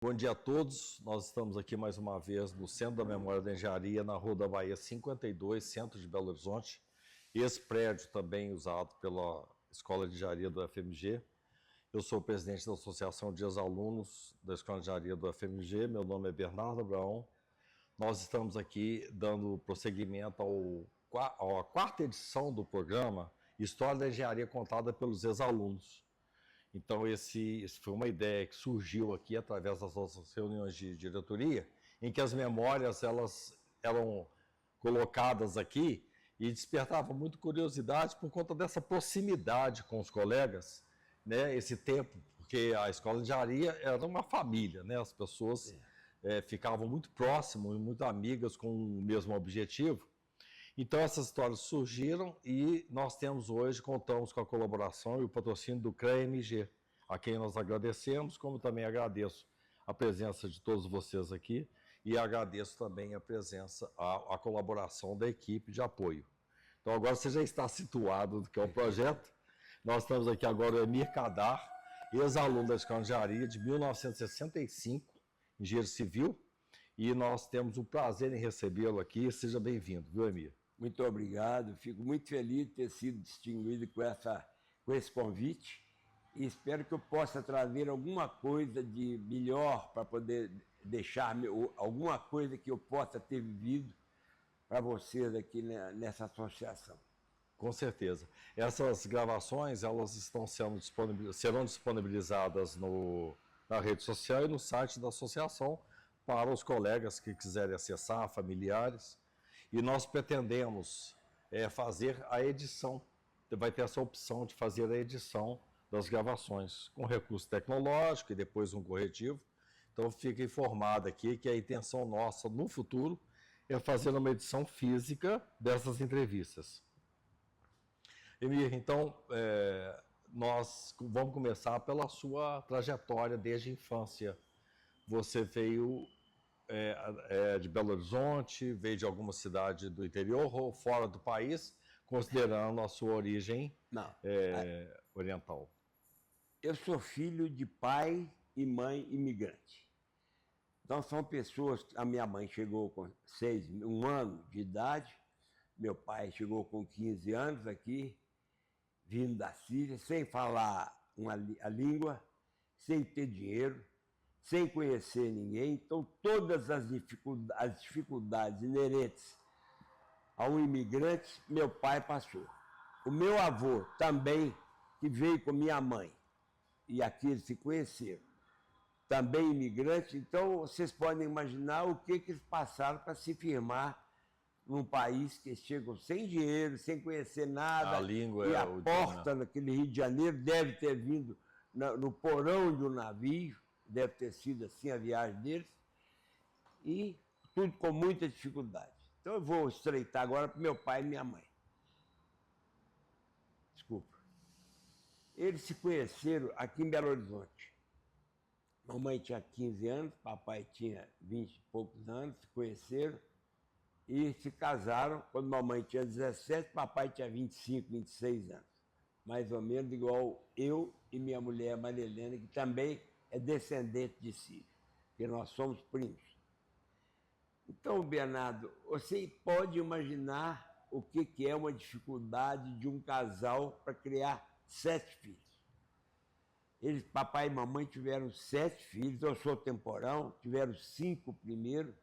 Bom dia a todos, nós estamos aqui mais uma vez no Centro da Memória da Engenharia, na Rua da Bahia 52, centro de Belo Horizonte. Esse prédio também usado pela Escola de Engenharia do FMG. Eu sou o presidente da Associação de Ex-Alunos da Escola de Engenharia do FMG, meu nome é Bernardo Abraão. Nós estamos aqui dando prosseguimento à quarta edição do programa História da Engenharia contada pelos ex-alunos. Então, esse foi uma ideia que surgiu aqui através das nossas reuniões de diretoria, em que as memórias elas eram colocadas aqui e despertavam muito curiosidade por conta dessa proximidade com os colegas, né? Esse tempo, porque a escola de engenharia era uma família, né? As pessoas ficavam muito próximas, muito amigas com o mesmo objetivo. Então essas histórias surgiram e nós contamos com a colaboração e o patrocínio do CREA-MG, a quem nós agradecemos, como também agradeço a presença de todos vocês aqui e agradeço também a presença, a colaboração da equipe de apoio. Então agora você já está situado do que é o projeto. Nós estamos aqui agora o Emir Kadar, ex-aluno da Escola de Engenharia de 1965, engenheiro civil, e nós temos o prazer em recebê-lo aqui. Seja bem-vindo, viu, Emir? Muito obrigado, fico muito feliz de ter sido distinguido com esse convite e espero que eu possa trazer alguma coisa de melhor para poder deixar alguma coisa que eu possa ter vivido para vocês aqui nessa associação. Com certeza. Essas gravações elas serão disponibilizadas na rede social e no site da associação para os colegas que quiserem acessar, familiares. E nós pretendemos fazer a edição, vai ter essa opção de fazer a edição das gravações com recurso tecnológico e depois um corretivo. Então fica informado aqui que a intenção nossa no futuro é fazer uma edição física dessas entrevistas. Emir, então nós vamos começar pela sua trajetória desde a infância. Você veio de Belo Horizonte, veio de alguma cidade do interior ou fora do país, considerando a sua origem oriental? Eu sou filho de pai e mãe imigrante. Então são pessoas, a minha mãe chegou com 1 ano de idade, meu pai chegou com 15 anos aqui, vindo da Síria, sem falar a língua, sem ter dinheiro, sem conhecer ninguém. Então todas as dificuldades inerentes a um imigrante, meu pai passou. O meu avô também, que veio com minha mãe, e aqui eles se conheceram, também imigrante. Então vocês podem imaginar o que eles passaram para se firmar num país que chegam sem dinheiro, sem conhecer nada. A língua e a porta naquele Rio de Janeiro deve ter vindo no porão de um navio, deve ter sido assim a viagem deles, e tudo com muita dificuldade. Então eu vou estreitar agora para meu pai e minha mãe. Desculpa. Eles se conheceram aqui em Belo Horizonte. Mamãe tinha 15 anos, papai tinha 20 e poucos anos, se conheceram e se casaram quando mamãe tinha 17, papai tinha 25, 26 anos. Mais ou menos igual eu e minha mulher Maria Helena, que também é descendente de sírio, porque nós somos primos. Então, Bernardo, você pode imaginar o que é uma dificuldade de um casal para criar 7 filhos. Papai e mamãe tiveram 7 filhos, eu sou temporão, tiveram 5 primeiro,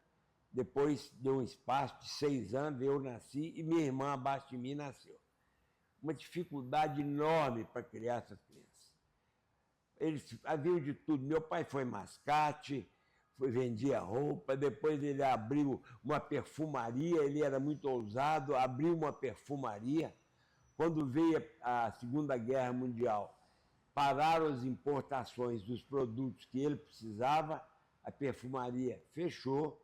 depois deu um espaço de 6 anos, eu nasci e minha irmã abaixo de mim nasceu. Uma dificuldade enorme para criar essas crianças. Eles haviam de tudo. Meu pai foi mascate, vendia roupa, depois ele abriu uma perfumaria, ele era muito ousado, abriu uma perfumaria. Quando veio a Segunda Guerra Mundial, pararam as importações dos produtos que ele precisava, a perfumaria fechou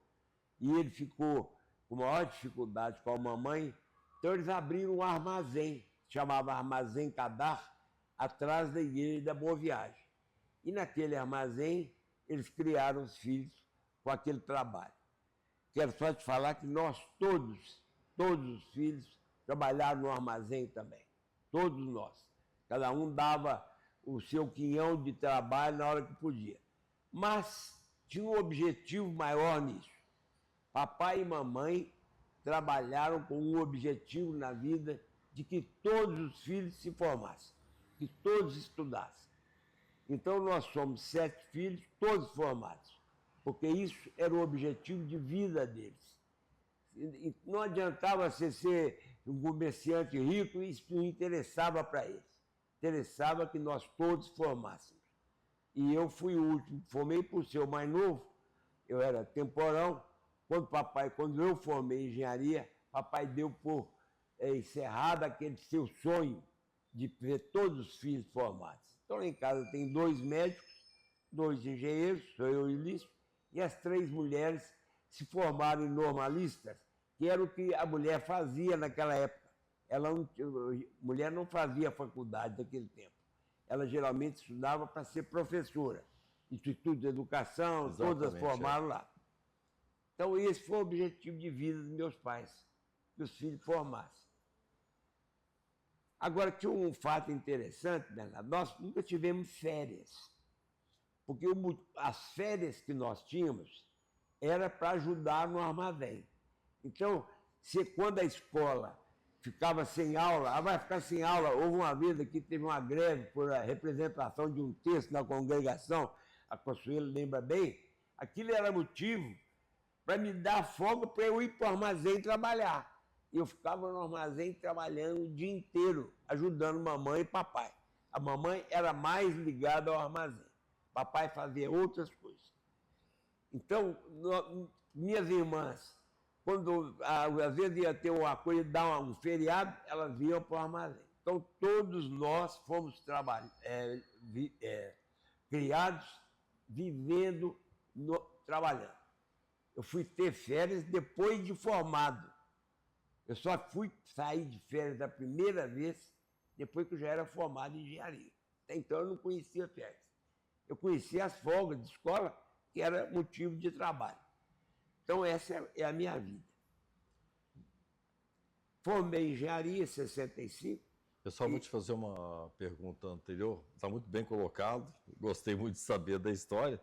e ele ficou com maior dificuldade com a mamãe. Então eles abriram um armazém, chamava Armazém Kadar, atrás da igreja da Boa Viagem. E naquele armazém eles criaram os filhos com aquele trabalho. Quero só te falar que nós todos os filhos trabalharam no armazém também. Todos nós. Cada um dava o seu quinhão de trabalho na hora que podia. Mas tinha um objetivo maior nisso. Papai e mamãe trabalharam com um objetivo na vida de que todos os filhos se formassem, que todos estudassem. Então, nós somos 7 filhos, todos formados, porque isso era o objetivo de vida deles. E não adiantava você ser um comerciante rico, isso não interessava para eles. Interessava que nós todos formássemos. E eu fui o último, formei por ser o mais novo, eu era temporão. Quando eu formei engenharia, papai deu por encerrado aquele seu sonho de ver todos os filhos formados. Então, lá em casa tem 2 médicos, 2 engenheiros, sou eu e o Lício, e as 3 mulheres se formaram em normalistas, que era o que a mulher fazia naquela época. A mulher não fazia faculdade naquele tempo. Ela geralmente estudava para ser professora. Instituto de Educação, Exatamente, todas formaram lá. Então, esse foi o objetivo de vida dos meus pais, que os filhos formassem. Agora, tinha um fato interessante, Bernardo, nós nunca tivemos férias, porque as férias que nós tínhamos era para ajudar no armazém. Então, quando a escola ficava sem aula, vai ficar sem aula, houve uma vez aqui, teve uma greve por a representação de um texto na congregação, a Consuelo lembra bem, aquilo era motivo para me dar folga para eu ir para o armazém trabalhar. E eu ficava no armazém trabalhando o dia inteiro, ajudando mamãe e papai. A mamãe era mais ligada ao armazém. Papai fazia outras coisas. Então, minhas irmãs, quando às vezes ia ter uma coisa, dar um feriado, elas iam para o armazém. Então, todos nós fomos criados, vivendo, trabalhando. Eu fui ter férias depois de formado. Eu só fui sair de férias a primeira vez depois que eu já era formado em engenharia. Até então eu não conhecia férias. Eu conhecia as folgas de escola, que era motivo de trabalho. Então essa é a minha vida. Formei em engenharia em 65. Eu só vou te fazer uma pergunta anterior. Está muito bem colocado. Gostei muito de saber da história,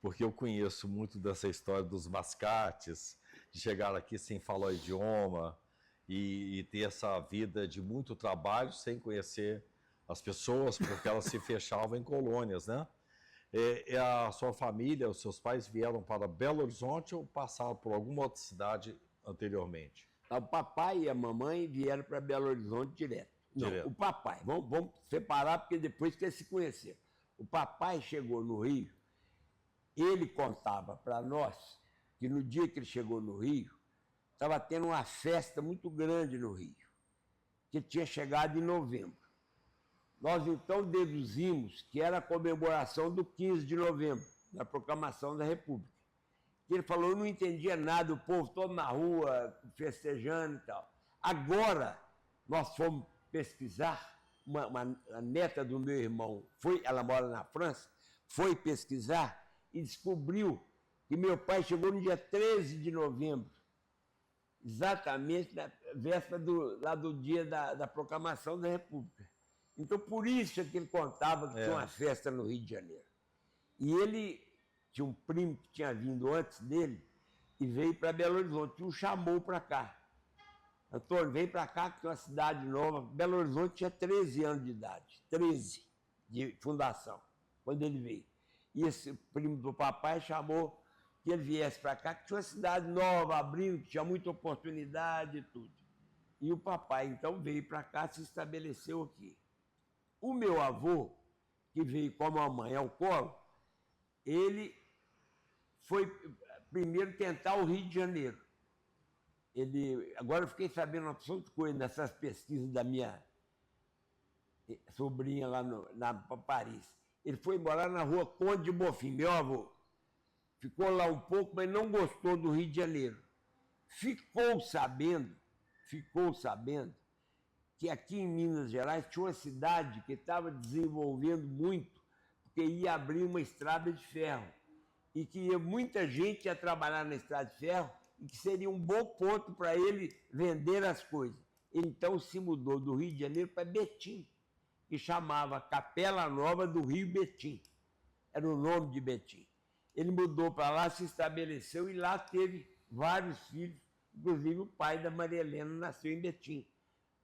porque eu conheço muito dessa história dos mascates, de chegar aqui sem falar o idioma, e ter essa vida de muito trabalho sem conhecer as pessoas, porque elas se fechavam em colônias, né? A sua família, os seus pais vieram para Belo Horizonte ou passaram por alguma outra cidade anteriormente? O papai e a mamãe vieram para Belo Horizonte direto. Não, o papai, vamos separar porque depois que eles se conheceram. O papai chegou no Rio, ele contava para nós que no dia que ele chegou no Rio, estava tendo uma festa muito grande no Rio, que tinha chegado em novembro. Nós, então, deduzimos que era a comemoração do 15 de novembro, da proclamação da República. Ele falou, eu não entendia nada, o povo todo na rua, festejando e tal. Agora, nós fomos pesquisar, a neta do meu irmão, ela mora na França, foi pesquisar e descobriu que meu pai chegou no dia 13 de novembro, exatamente na véspera do dia da proclamação da República. Então, por isso é que ele contava que tinha uma festa no Rio de Janeiro. E ele tinha um primo que tinha vindo antes dele e veio para Belo Horizonte, e o chamou para cá. Antônio, vem para cá, que é uma cidade nova. Belo Horizonte tinha 13 anos de idade, 13 de fundação, quando ele veio. E esse primo do papai chamou que ele viesse para cá, que tinha uma cidade nova, abrindo, que tinha muita oportunidade e tudo. E o papai, então, veio para cá, se estabeleceu aqui. O meu avô, que veio com a mamãe ao colo, ele foi primeiro tentar o Rio de Janeiro. Agora eu fiquei sabendo uma opção de coisa nessas pesquisas da minha sobrinha lá para Paris. Ele foi morar na rua Conde de Bonfim, meu avô. Ficou lá um pouco, mas não gostou do Rio de Janeiro. Ficou sabendo que aqui em Minas Gerais tinha uma cidade que estava desenvolvendo muito, porque ia abrir uma estrada de ferro. E que muita gente ia trabalhar na estrada de ferro e que seria um bom ponto para ele vender as coisas. Ele, então, se mudou do Rio de Janeiro para Betim, que chamava Capela Nova do Rio Betim. Era o nome de Betim. ele mudou para lá, se estabeleceu e lá teve vários filhos, inclusive o pai da Maria Helena nasceu em Betim,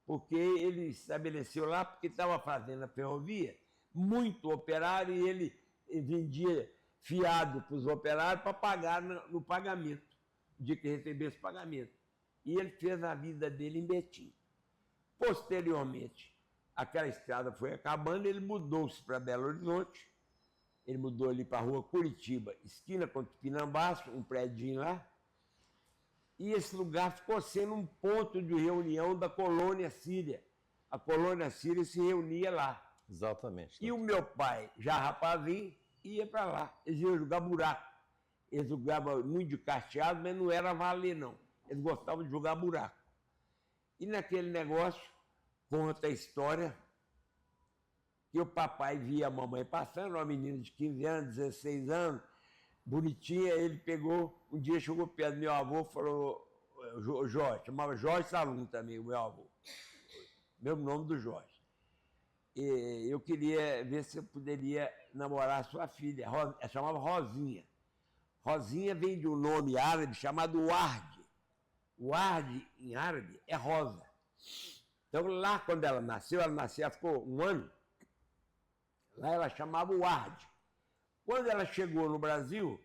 porque ele estabeleceu lá porque estava fazendo a ferrovia, muito operário, e ele vendia fiado para os operários para pagar no pagamento, o dia que recebesse pagamento. E ele fez a vida dele em Betim. Posteriormente, aquela estrada foi acabando, ele mudou-se para Belo Horizonte, ele mudou ali para a rua Curitiba, esquina com Tupinambás, um prédio lá, e esse lugar ficou sendo um ponto de reunião da colônia síria. A colônia síria se reunia lá. Exatamente. E o meu pai, já rapazinho, ia para lá. Eles iam jogar buraco. Eles jogavam muito de casteado, mas não era valer, não. Eles gostavam de jogar buraco. E naquele negócio, conta a história que o papai via a mamãe passando, uma menina de 15 anos, 16 anos, bonitinha, ele pegou, um dia chegou perto do meu avô, falou, Jorge, chamava Jorge Salum também, o meu avô, mesmo nome do Jorge. E eu queria ver se eu poderia namorar a sua filha, ela chamava Rosinha. Rosinha vem de um nome árabe chamado Ward. Ward, em árabe, é rosa. Então, lá quando ela nasceu, ela ficou um ano, lá ela chamava Ward. Quando ela chegou no Brasil,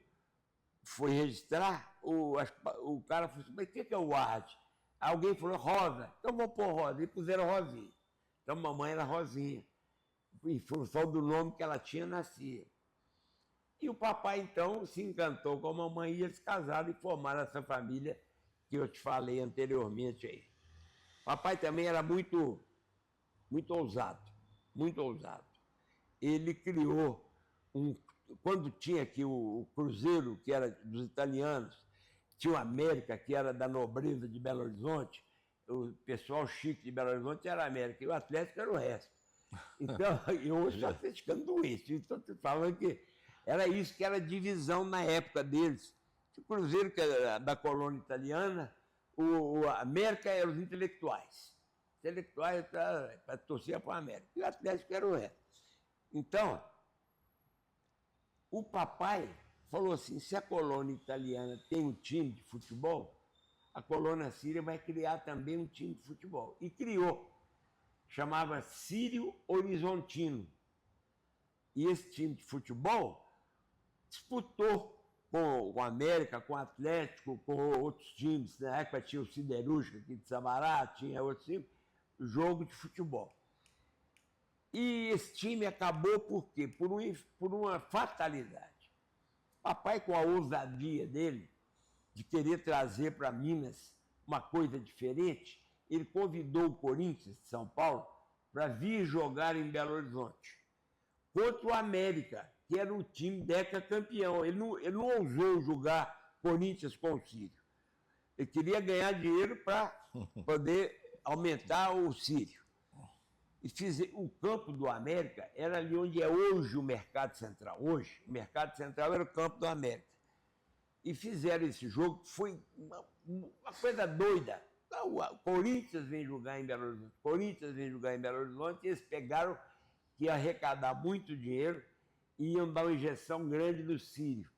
foi registrar, o cara falou assim, mas o que é o Ward? Alguém falou, Rosa. Então vou pôr Rosa. E puseram Rosinha. Então mamãe era Rosinha, em função do nome que ela tinha nascido. E o papai, então, se encantou com a mamãe e eles casaram e formaram essa família que eu te falei anteriormente aí. Papai também era muito ousado, muito ousado. Ele criou quando tinha aqui o Cruzeiro, que era dos italianos, tinha o América, que era da nobreza de Belo Horizonte, o pessoal chique de Belo Horizonte era a América, e o Atlético era o resto. Então, eu estou criticando doente, estou te falando que era isso, que era a divisão na época deles. O Cruzeiro, que era da colônia italiana, a América eram os intelectuais. Intelectuais para torcer para a América, e o Atlético era o resto. Então, o papai falou assim, se a colônia italiana tem um time de futebol, a colônia síria vai criar também um time de futebol. E criou. Chamava Sírio Horizontino. E esse time de futebol disputou com o América, com o Atlético, com outros times. Na época tinha o Siderúrgica aqui de Sabará, tinha outros times, jogo de futebol. E esse time acabou por quê? Por uma fatalidade. Papai, com a ousadia dele, de querer trazer para Minas uma coisa diferente, ele convidou o Corinthians de São Paulo para vir jogar em Belo Horizonte contra o América, que era o time decacampeão. Ele não ousou jogar Corinthians com o Sírio. Ele queria ganhar dinheiro para poder aumentar o Sírio. E o campo do América era ali onde é hoje o Mercado Central. Hoje, o Mercado Central era o campo do América. E fizeram esse jogo, foi uma coisa doida. O Corinthians vem jogar em Belo Horizonte, e eles pegaram que ia arrecadar muito dinheiro e iam dar uma injeção grande no Sírio.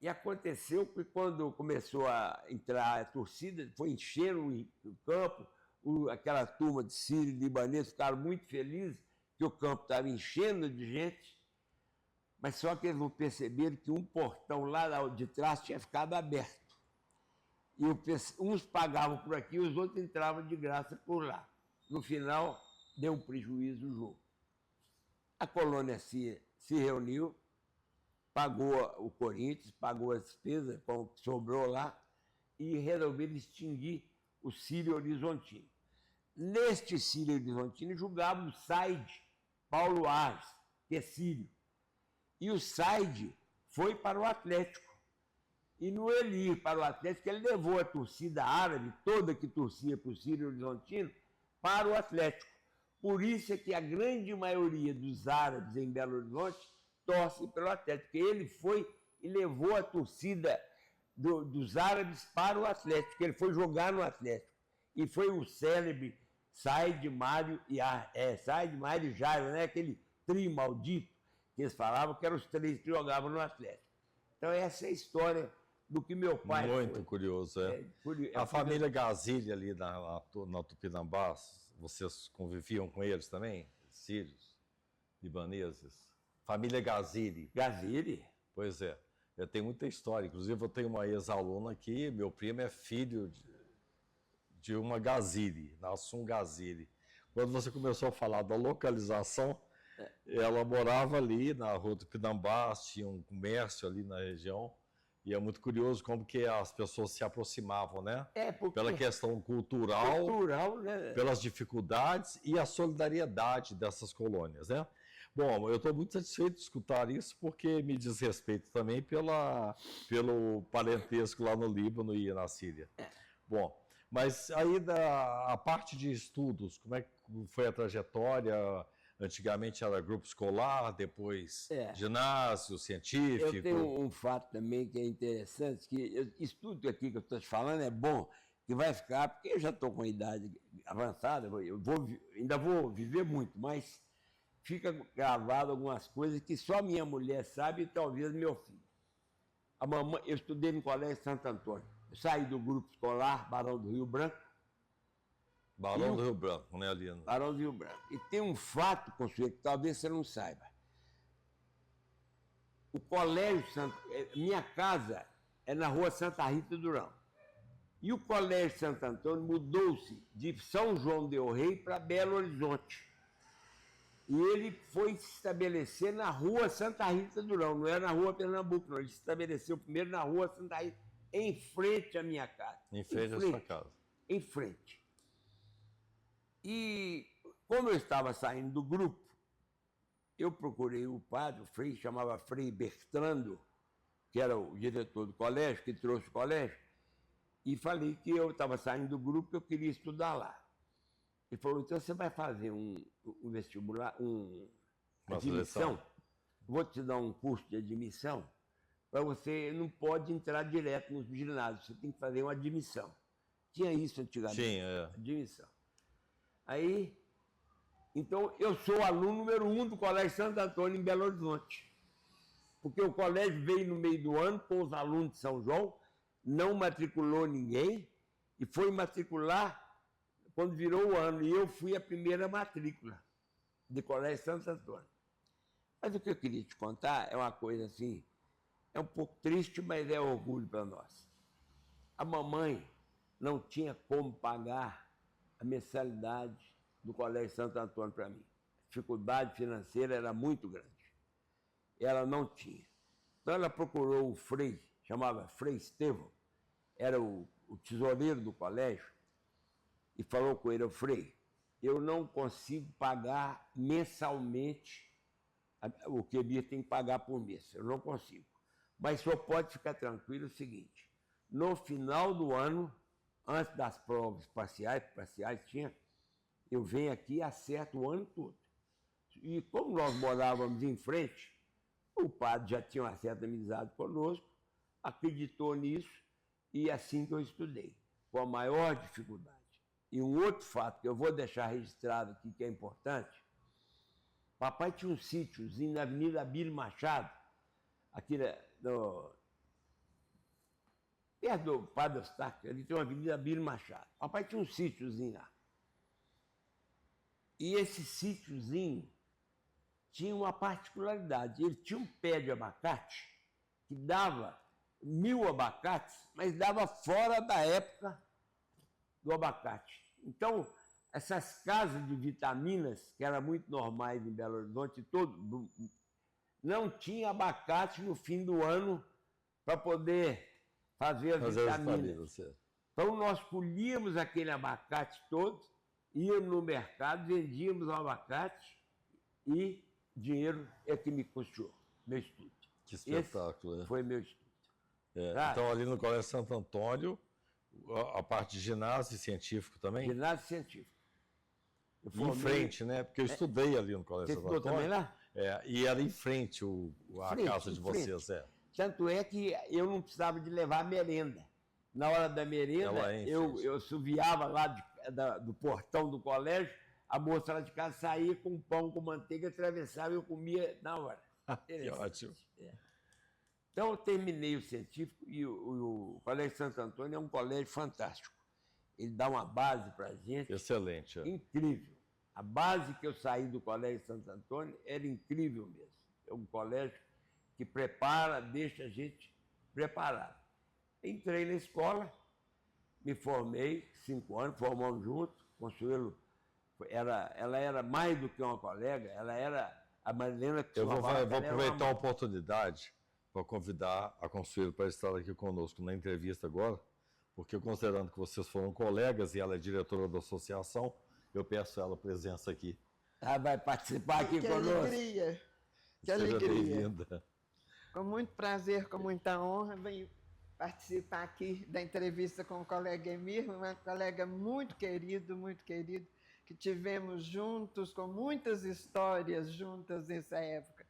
E aconteceu que quando começou a entrar a torcida, foi encher o campo, aquela turma de sírios e libaneses ficaram muito felizes que o campo estava enchendo de gente, mas só que eles não perceberam que um portão lá de trás tinha ficado aberto. E uns pagavam por aqui e os outros entravam de graça por lá. No final, deu um prejuízo o jogo. A colônia se reuniu, pagou o Corinthians, pagou as despesas, como sobrou lá, e resolveram extinguir o Sírio Horizontino. Neste Sírio Horizontino jogava o Said Paulo Ares, que é sírio. E o Said foi para o Atlético. E no ele ir para o Atlético, ele levou a torcida árabe, toda que torcia para o Sírio Horizontino, para o Atlético. Por isso é que a grande maioria dos árabes em Belo Horizonte torce pelo Atlético, porque ele foi e levou a torcida dos árabes para o Atlético, ele foi jogar no Atlético. E foi o célebre Said, Mário e Jairo, né? Aquele trio maldito que eles falavam que eram os três que jogavam no Atlético. Então, essa é a história do que meu pai Muito foi. curioso, é. A família Gazilli ali na Tupinambá, vocês conviviam com eles também? Sírios, libaneses? Família Gazilli. Gazilli. Pois é. Eu tenho muita história. Inclusive, eu tenho uma ex-aluna aqui, meu primo é filho de uma Gazilli, Nassum Gazilli. Quando você começou a falar da localização, ela morava ali na rua do Pinambá, tinha um comércio ali na região, e é muito curioso como que as pessoas se aproximavam, né? Porque pela questão cultural, né? pelas dificuldades e a solidariedade dessas colônias, né? Bom, eu estou muito satisfeito de escutar isso, porque me diz respeito também pelo parentesco lá no Líbano e na Síria. Bom, mas aí a parte de estudos, como é que foi a trajetória? Antigamente era grupo escolar, depois ginásio, científico. Eu tenho um fato também que é interessante, que isso tudo aqui que eu estou te falando é bom, que vai ficar, porque eu já estou com a idade avançada, ainda vou viver muito, mas fica gravado algumas coisas que só minha mulher sabe e talvez meu filho. A mamãe, eu estudei no Colégio Santo Antônio. Eu saí do grupo escolar Barão do Rio Branco. Barão do Rio Branco, né, Alina? Barão do Rio Branco. E tem um fato, Consuelo, que talvez você não saiba. O Colégio minha casa é na rua Santa Rita Durão. E o Colégio Santo Antônio mudou-se de São João del Rei para Belo Horizonte. E ele foi se estabelecer na rua Santa Rita Durão, não era na rua Pernambuco, não. Ele se estabeleceu primeiro na rua Santa Rita, em frente à minha casa. Em frente à sua casa. Em frente. E como eu estava saindo do grupo, eu procurei o padre, o Frei, chamava Frei Bertrando, que era o diretor do colégio, que trouxe o colégio, e falei que eu estava saindo do grupo e eu queria estudar lá. Ele falou, então você vai fazer um vestibular, uma admissão, vou te dar um curso de admissão, para você não pode entrar direto no ginásio, você tem que fazer uma admissão. Tinha isso antigamente. Tinha, admissão. Aí, então, eu sou o aluno número 1 do Colégio Santo Antônio, em Belo Horizonte. Porque o colégio veio no meio do ano com os alunos de São João, não matriculou ninguém, e foi matricular quando virou o ano. E eu fui a primeira matrícula do Colégio Santo Antônio. Mas o que eu queria te contar é uma coisa assim, é um pouco triste, mas é orgulho para nós. A mamãe não tinha como pagar a mensalidade do Colégio Santo Antônio para mim. A dificuldade financeira era muito grande. Ela não tinha. Então ela procurou o Frei, chamava Frei Estevão, era o tesoureiro do colégio, e falou com ele, Frei, eu não consigo pagar mensalmente o que ele tem que pagar por mês, eu não consigo. Mas o senhor pode ficar tranquilo o seguinte, no final do ano, antes das provas parciais tinha, eu venho aqui e acerto o ano todo. E como nós morávamos em frente, o padre já tinha uma certa amizade conosco, acreditou nisso, e assim que eu estudei, com a maior dificuldade. E um outro fato que eu vou deixar registrado aqui, que é importante, papai tinha um sítiozinho na Avenida Abílio Machado, aqui perto do Padre Eustáquio, ali tem uma Avenida Abílio Machado. Papai tinha um sítiozinho lá. E esse sítiozinho tinha uma particularidade. Ele tinha um pé de abacate que dava 1000 abacates, mas dava fora da época do abacate. Então, essas casas de vitaminas, que eram muito normais em Belo Horizonte, não tinha abacate no fim do ano para poder fazer as vitaminas. Então, nós colhíamos aquele abacate todo, íamos no mercado, vendíamos o abacate e dinheiro é que me custou meu estudo. Que espetáculo, Foi meu estudo. Então, ali no Colégio Santo Antônio, a parte de ginásio científico também? Ginásio científico. Em frente, né? Porque eu estudei ali no Colégio Santo Antônio. Você estudou também lá? E era em frente a casa de vocês. Tanto é que eu não precisava de levar merenda. Na hora da merenda, eu subiava lá do portão do colégio, a moça lá de casa saía com um pão com manteiga, atravessava e eu comia na hora. Que ótimo. Então, eu terminei o científico e o Colégio Santo Antônio é um colégio fantástico. Ele dá uma base para a gente. Excelente. Incrível. A base que eu saí do Colégio Santo Antônio era incrível mesmo. É um colégio que prepara, deixa a gente preparado. Entrei na escola, me formei, 5 anos, formamos juntos. Consuelo, ela era mais do que uma colega, ela era a Marilena que Eu vou chamava, ela era aproveitar a uma- oportunidade para convidar a Consuelo para estar aqui conosco na entrevista agora, porque considerando que vocês foram colegas e ela é diretora da associação, eu peço ela presença aqui. Ela vai participar aqui Que conosco. alegria, que Seja alegria. bem-vinda. Com muito prazer, com muita honra, venho participar aqui da entrevista com o colega Emir, um colega muito querido, que tivemos juntos, com muitas histórias juntas nessa época.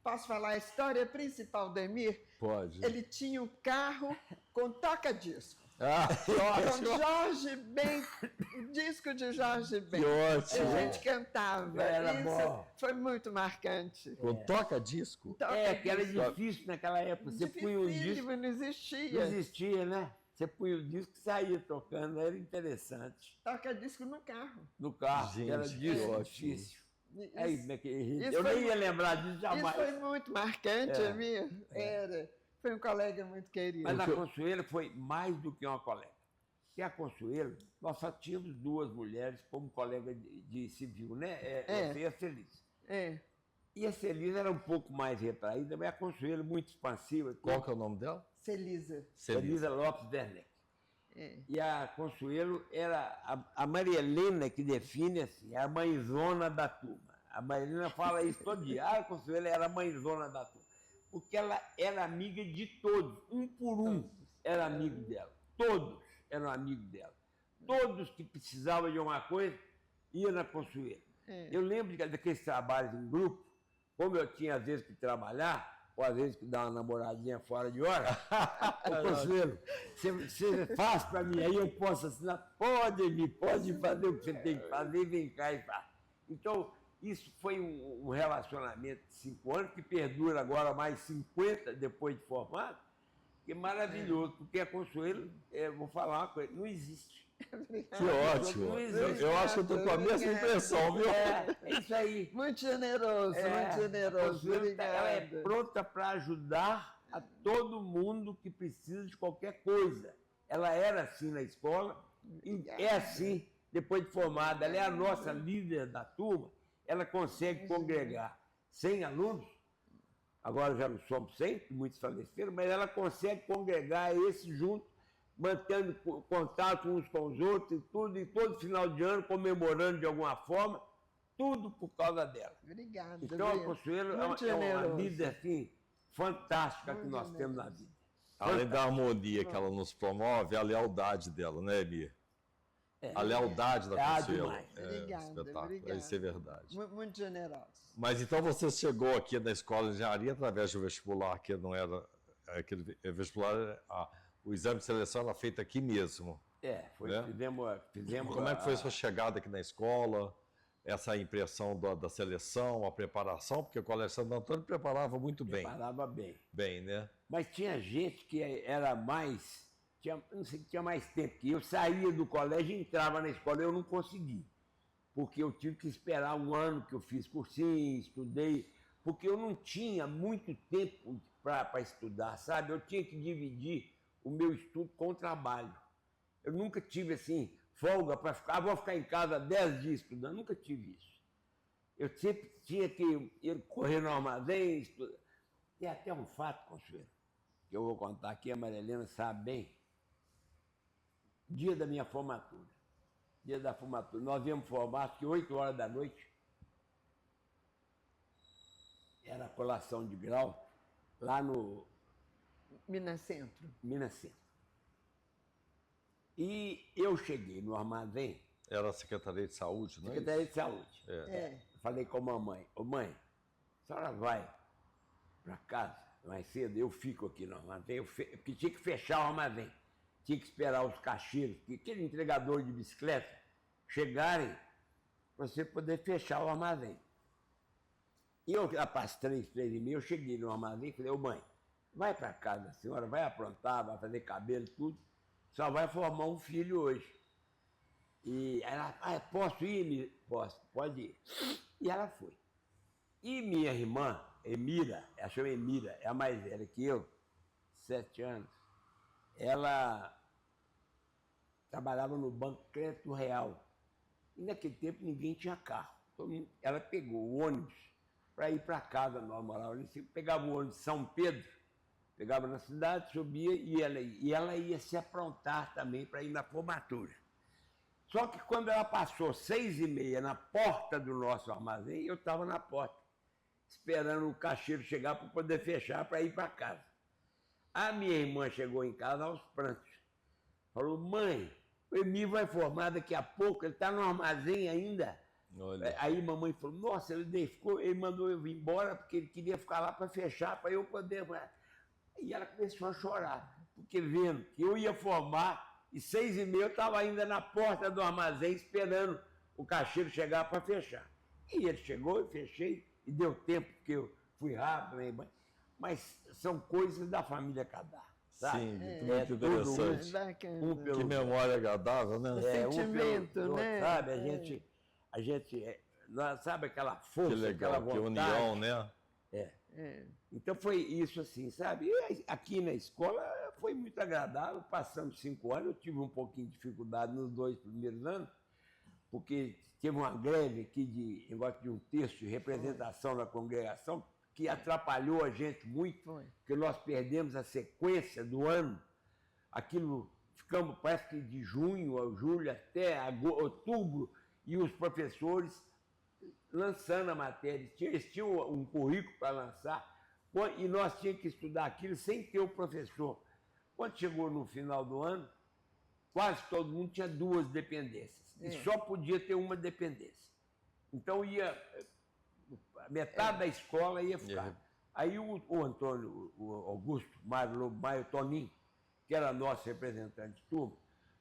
Posso falar a história principal do Emir? Pode. Ele tinha um carro com toca-disco. Ah, que Com ótimo! Jorge Ben, o disco de Jorge Ben. Que ótimo! A gente cantava. Era Isso bom. foi muito marcante. Com toca-disco? Que era Toca-disco. difícil naquela época. Você punha o disco, Dificílimo, não não existia. existia, né? Você punha o disco e saía tocando, era interessante. Toca-disco no carro. No carro, Gente, era que disco ótimo. difícil. Isso, Aí, como é que isso eu foi nem ia mu- lembrar disso isso jamais. foi muito marcante, É. Emir. Era. Foi um colega muito querido. Mas a Consuelo foi mais do que uma colega. E a Consuelo, nós só tínhamos 2 mulheres como colega de civil, né? Você e a Celise. É. E a Celise era um pouco mais retraída, mas a Consuelo muito expansiva. Qual que é o nome dela? Celisa. Celisa Lopes Werneck. É. E a Consuelo era a Maria Helena que define assim, a mãezona da turma. A Maria Helena fala isso todo dia. A Consuelo era a mãezona da turma. Porque ela era amiga de todos, um por um era amigo dela. Todos eram amigos dela. Todos que precisavam de uma coisa, iam na Consuelo. É. Eu lembro daqueles trabalhos em grupo, como eu tinha às vezes que trabalhar, ou às vezes que dar uma namoradinha fora de hora. Ô, Consuelo, você faz para mim, aí eu posso assinar? Pode fazer o que você tem que fazer, vem cá e faz. Então, isso foi um relacionamento de 5 anos, que perdura agora mais 50 depois de formado, que é maravilhoso, porque a Consuelo, vou falar uma coisa, não existe. Que ótimo! Não existe. Eu acho que eu estou com a mesma impressão, viu? É isso aí. Muito generoso, muito A generoso. Consuelo, ela é Obrigada. pronta para ajudar a todo mundo que precisa de qualquer coisa. Ela era assim na escola e é assim depois de formada. Ela é a nossa líder da turma. Ela consegue congregar 100 alunos. Agora já não somos 100, muitos faleceram, mas ela consegue congregar esses juntos, mantendo contato uns com os outros e todo final de ano comemorando de alguma forma, tudo por causa dela. Obrigada. Então, a viu? Consuelo Muito é uma generoso. líder assim, fantástica que Muito nós temos na generoso. vida. Além da harmonia que ela nos promove, a lealdade dela, né, Emir? A lealdade da Consuelo. demais. Obrigada, Espetáculo. obrigada. Isso é verdade. Muito generoso. Mas então você chegou aqui na escola de engenharia através do vestibular, que não era aquele vestibular, o exame de seleção era feito aqui mesmo. Foi, Né? fizemos Como é que foi a sua chegada aqui na escola? Essa impressão da seleção, a preparação, porque o Colégio Santo Antônio preparava muito bem. Preparava bem. Bem, né? Mas tinha gente que era mais, não sei, tinha mais tempo que eu. Saía do colégio e entrava na escola, eu não consegui. Porque eu tive que esperar um ano que eu fiz cursinho, estudei, porque eu não tinha muito tempo para estudar, sabe? Eu tinha que dividir o meu estudo com o trabalho. Eu nunca tive, assim, folga para ficar, vou ficar em casa 10 dias estudando, nunca tive isso. Eu sempre tinha que ir correr no armazém, estudar. Tem até um fato, Consuelo, que eu vou contar aqui, a Maria Helena sabe bem. Dia da minha formatura. Dia da formatura. Nós viemos formar, acho que 8 horas da noite. Era a colação de grau, lá no Minas Centro. Minas Centro. E eu cheguei no armazém, Era a Secretaria de Saúde, não é? Secretaria de Saúde. É. Falei com a mamãe, ô mãe, a senhora vai para casa mais cedo, eu fico aqui no armazém, porque tinha que fechar o armazém. Tinha que esperar os caixeiros, aquele entregador de bicicleta, chegarem para você poder fechar o armazém. E eu, às 3h30, eu cheguei no armazém e falei, ô mãe, vai para casa, a senhora vai aprontar, vai fazer cabelo, tudo, só vai formar um filho hoje. E ela, posso ir? Posso, pode ir. E ela foi. E minha irmã, Emira, ela chama Emira, é a mais velha que eu, 7 anos, ela trabalhava no Banco Crédito Real. E naquele tempo ninguém tinha carro. Então, ela pegou o ônibus para ir para casa, nós morávamos ali, pegava o ônibus de São Pedro, pegava na cidade, subia e ela ia se aprontar também para ir na formatura. Só que quando ela passou 6h30 na porta do nosso armazém, eu estava na porta, esperando o caixeiro chegar para poder fechar para ir para casa. A minha irmã chegou em casa aos prantos. Falou, mãe, o Emir vai formar daqui a pouco, ele está no armazém ainda. Olha. Aí mamãe falou, nossa, ele mandou eu vir embora porque ele queria ficar lá para fechar, para eu poder... E ela começou a chorar, porque vendo que eu ia formar, e 6h30 eu estava ainda na porta do armazém esperando o caixeiro chegar para fechar. E ele chegou, eu fechei, e deu tempo, porque eu fui rápido, mas são coisas da família Cadar. Sabe? Sim, muito interessante. Bacana. Que memória agradável, né? Sentimento, né? Sabe, a gente sabe aquela força, Que legal, aquela que vontade. união, né? Então foi isso assim, sabe? E aqui na escola foi muito agradável, passamos 5 anos, eu tive um pouquinho de dificuldade nos 2 primeiros anos, porque teve uma greve aqui de negócio de um texto de representação na congregação, que atrapalhou a gente muito, porque nós perdemos a sequência do ano. Aquilo, ficamos parece que de junho a julho até outubro, e os professores lançando a matéria. Eles tinham um currículo para lançar, e nós tínhamos que estudar aquilo sem ter o professor. Quando chegou no final do ano, quase todo mundo tinha 2 dependências, e só podia ter uma dependência. Então metade da escola ia ficar. Aí o Antônio, o Augusto Maio Toninho, que era nosso representante de turma,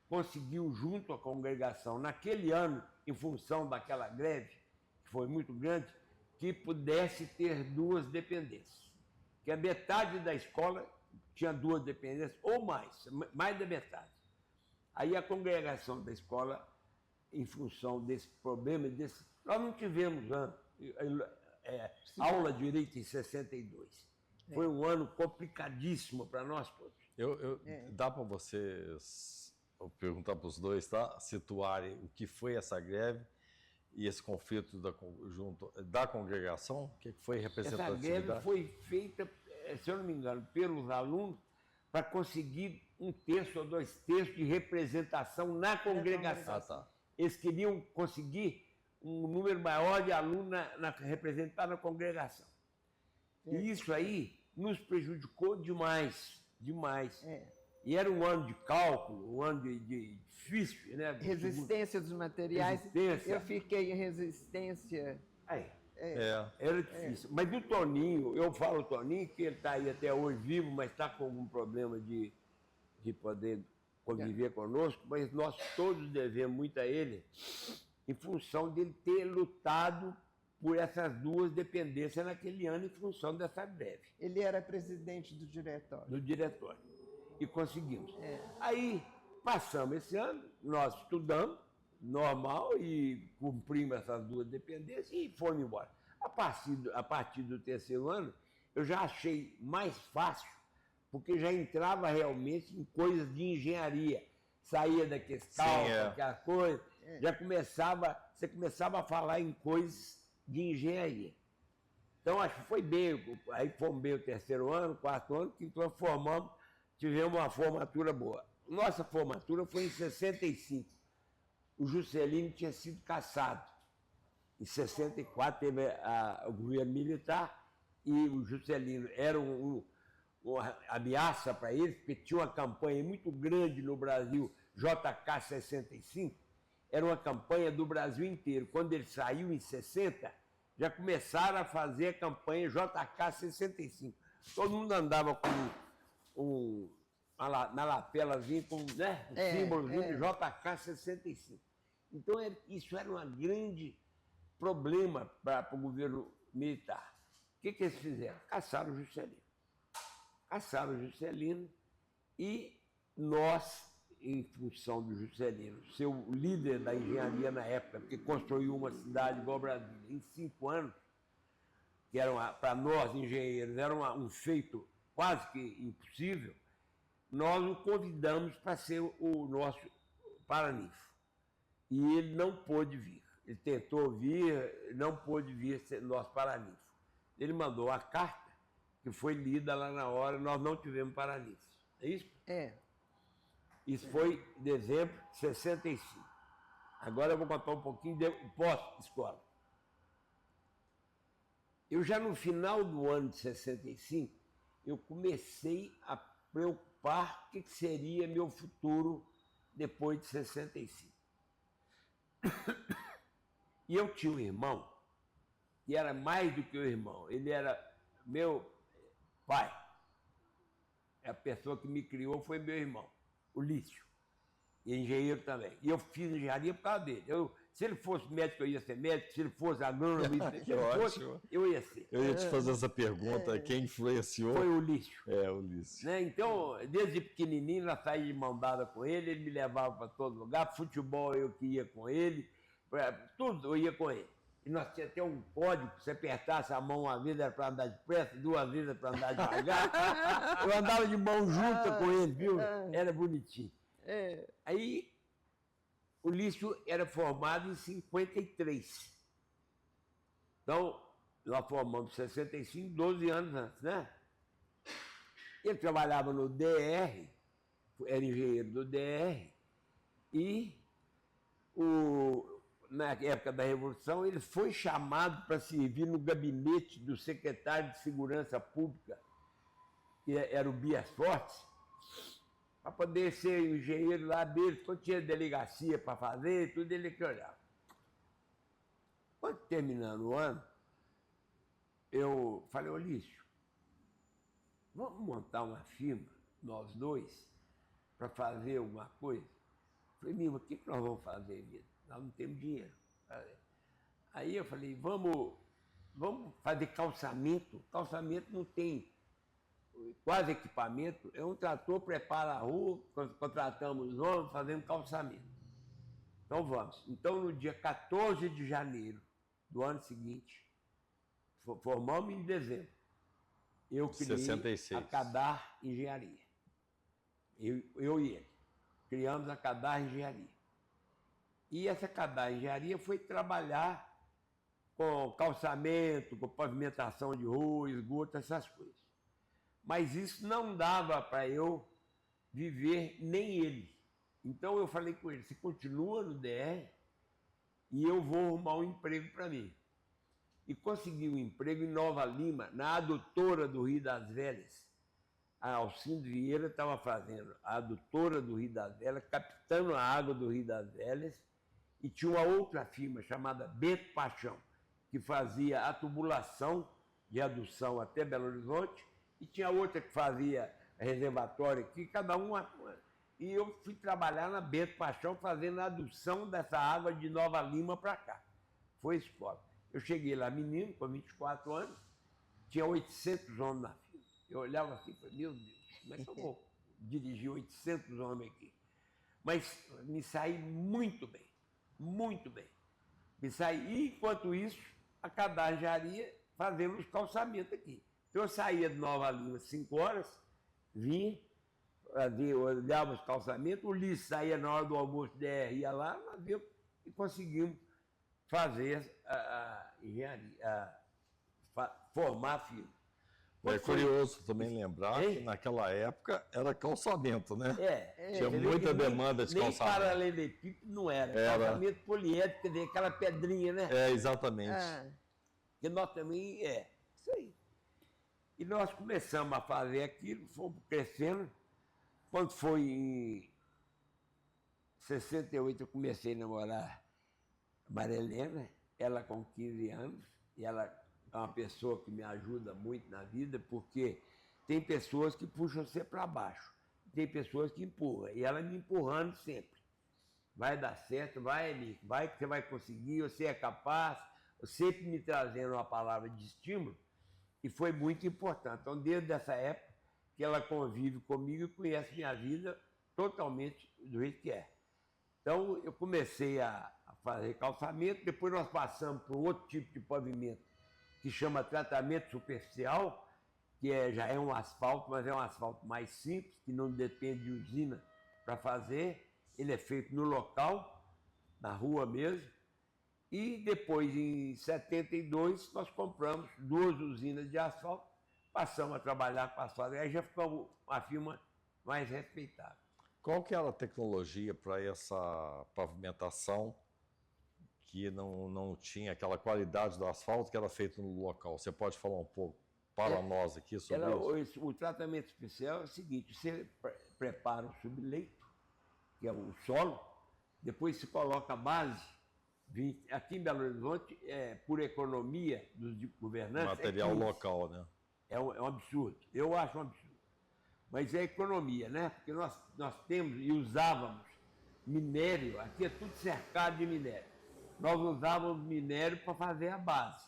conseguiu, junto à congregação, naquele ano, em função daquela greve, que foi muito grande, que pudesse ter 2 dependências. Que a metade da escola tinha 2 dependências, ou mais da metade. Aí a congregação da escola, em função desse problema, nós não tivemos aula direito em 62. Foi um ano complicadíssimo para nós todos. Dá para vocês, vou perguntar para os dois, tá? Situarem o que foi essa greve e esse conflito da congregação, o que foi representatividade? Essa greve foi feita, se eu não me engano, pelos alunos para conseguir 1 terço ou 2 terços de representação na congregação. Tá. Eles queriam conseguir um número maior de alunos representados na congregação. E isso aí nos prejudicou demais. E era um ano de cálculo, um ano de difícil, né? Resistência dos materiais. Resistência. Eu fiquei em resistência. Era difícil. Mas o Toninho, eu falo o Toninho, que ele está aí até hoje vivo, mas está com algum problema de poder conviver conosco, mas nós todos devemos muito a ele, em função dele ter lutado por essas 2 dependências naquele ano, em função dessa greve. Ele era presidente do diretório. Do diretório. E conseguimos. Aí, passamos esse ano, nós estudamos, normal, e cumprimos essas 2 dependências e fomos embora. A partir do 3º ano, eu já achei mais fácil, porque já entrava realmente em coisas de engenharia. Saía daqueles cálculos, aquelas coisas, você começava a falar em coisas de engenharia. Então, acho que foi bem, aí fomos bem o 3º ano, 4º ano, que nós tivemos uma formatura boa. Nossa formatura foi em 65. O Juscelino tinha sido cassado. Em 64 teve o governo militar e o Juscelino era uma ameaça para eles, porque tinha uma campanha muito grande no Brasil, JK 65, era uma campanha do Brasil inteiro. Quando ele saiu em 60, já começaram a fazer a campanha JK 65. Todo mundo andava com na lapelazinha, com o símbolozinho de JK 65. Então, isso era um grande problema para o governo militar. O que eles fizeram? Caçaram o Juscelino. caçaram o Juscelino e nós, em função do Juscelino, seu líder da engenharia na época, que construiu uma cidade igual Brasília em 5 anos, que era para nós, engenheiros, era um feito quase que impossível, nós o convidamos para ser o nosso paraninfo. E ele não pôde vir. Ele tentou vir, não pôde vir ser nosso paraninfo. Ele mandou a carta, que foi lida lá na hora, nós não tivemos paraninfo. É isso? É. Isso foi em dezembro de 65. Agora eu vou contar um pouquinho de pós-escola. Eu já no final do ano de 65, eu comecei a preocupar o que seria meu futuro depois de 65. E eu tinha um irmão, que era mais do que o irmão, ele era meu pai. A pessoa que me criou foi meu irmão, o Lício, e engenheiro também. E eu fiz engenharia por causa dele. Se ele fosse médico, eu ia ser médico. Se ele fosse agrônomo, se ele fosse, eu ia ser. Eu ia te fazer essa pergunta, quem influenciou? Foi o Lício. É, o Lício. Né? Então, desde pequenininho, nós saímos de mão dada com ele me levava para todo lugar, futebol eu que ia com ele, tudo eu ia com ele. E nós tínhamos até um código, se apertasse a mão uma vez era para andar depressa, 2 vezes era para andar devagar. Eu andava de mão junta com ele, viu? Era bonitinho. Aí, o Lício era formado em 53. Então, nós formamos em 65, 12 anos antes, né? Ele trabalhava no DR, era engenheiro do DR, e na época da Revolução, ele foi chamado para servir no gabinete do secretário de Segurança Pública, que era o Bias Fortes, para poder ser engenheiro lá dele, quando tinha delegacia para fazer, tudo ele que olhava. Quando terminando o ano, eu falei, ô Lício, vamos montar uma firma, nós dois, para fazer alguma coisa? Eu falei, Mima, o que nós vamos fazer, Mima? Nós não temos dinheiro. Aí eu falei, vamos fazer calçamento. Calçamento não tem quase equipamento. É um trator, prepara a rua, contratamos os homens, fazendo calçamento. Então vamos. Então no dia 14 de janeiro do ano seguinte, formamos em dezembro, eu criei 66. a Cadar Engenharia. Eu e ele. Criamos a Cadar Engenharia. E essa Cadar Engenharia foi trabalhar com calçamento, com pavimentação de rua, esgoto, essas coisas. Mas isso não dava para eu viver, nem ele. Então eu falei com ele, você continua no DR e eu vou arrumar um emprego para mim. E consegui um emprego em Nova Lima, na adutora do Rio das Velhas. A Alcindo Vieira estava fazendo a adutora do Rio das Velhas, captando a água do Rio das Velhas, e tinha uma outra firma chamada Bento Paixão, que fazia a tubulação de adução até Belo Horizonte, e tinha outra que fazia reservatório aqui, cada uma. E eu fui trabalhar na Bento Paixão fazendo a adução dessa água de Nova Lima para cá. Foi escola. Eu cheguei lá, menino, com 24 anos, tinha 800 homens na fila. Eu olhava assim e falei, meu Deus, como é que eu vou dirigir 800 homens aqui? Mas me saí muito bem, muito bem. Me saí, e enquanto isso, a Cadar Engenharia fazendo os calçamentos aqui. Então eu saía de Nova Lima às 5 horas, vinha, olhava os calçamentos, o Lício saía na hora do almoço DR, ia lá, nós vimos e conseguimos fazer a engenharia, formar a firma. É curioso também lembrar que naquela época era calçamento, né? Tinha muita demanda de calçamento. Nem paralelepípedo não era. Calçamento poliédrico, quer dizer, aquela pedrinha, né? É, exatamente. Que nós também, isso aí. E nós começamos a fazer aquilo, fomos crescendo. Quando foi em 68, eu comecei a namorar a Maria Helena, ela com 15 anos, e ela é uma pessoa que me ajuda muito na vida, porque tem pessoas que puxam você para baixo, tem pessoas que empurram, e ela me empurrando sempre. Vai dar certo, vai, Nico, vai que você vai conseguir, você é capaz, sempre me trazendo uma palavra de estímulo, e foi muito importante. Então, desde essa época, que ela convive comigo e conhece minha vida totalmente do jeito que é. Então, eu comecei a fazer calçamento, depois nós passamos para outro tipo de pavimento, que chama tratamento superficial, que já é um asfalto, mas é um asfalto mais simples, que não depende de usina para fazer. Ele é feito no local, na rua mesmo. E depois, em 72, nós compramos 2 usinas de asfalto, passamos a trabalhar com asfalto, aí já ficou uma firma mais respeitável. Qual que era a tecnologia para essa pavimentação que não tinha aquela qualidade do asfalto que era feito no local? Você pode falar um pouco para nós aqui sobre isso? O tratamento especial é o seguinte, você prepara o subleito, que é o solo, depois se coloca a base. Aqui em Belo Horizonte, por economia dos governantes... Material local, né? É um absurdo. Eu acho um absurdo. Mas é economia, né? Porque nós temos e usávamos minério, aqui é tudo cercado de minério. Nós usávamos minério para fazer a base,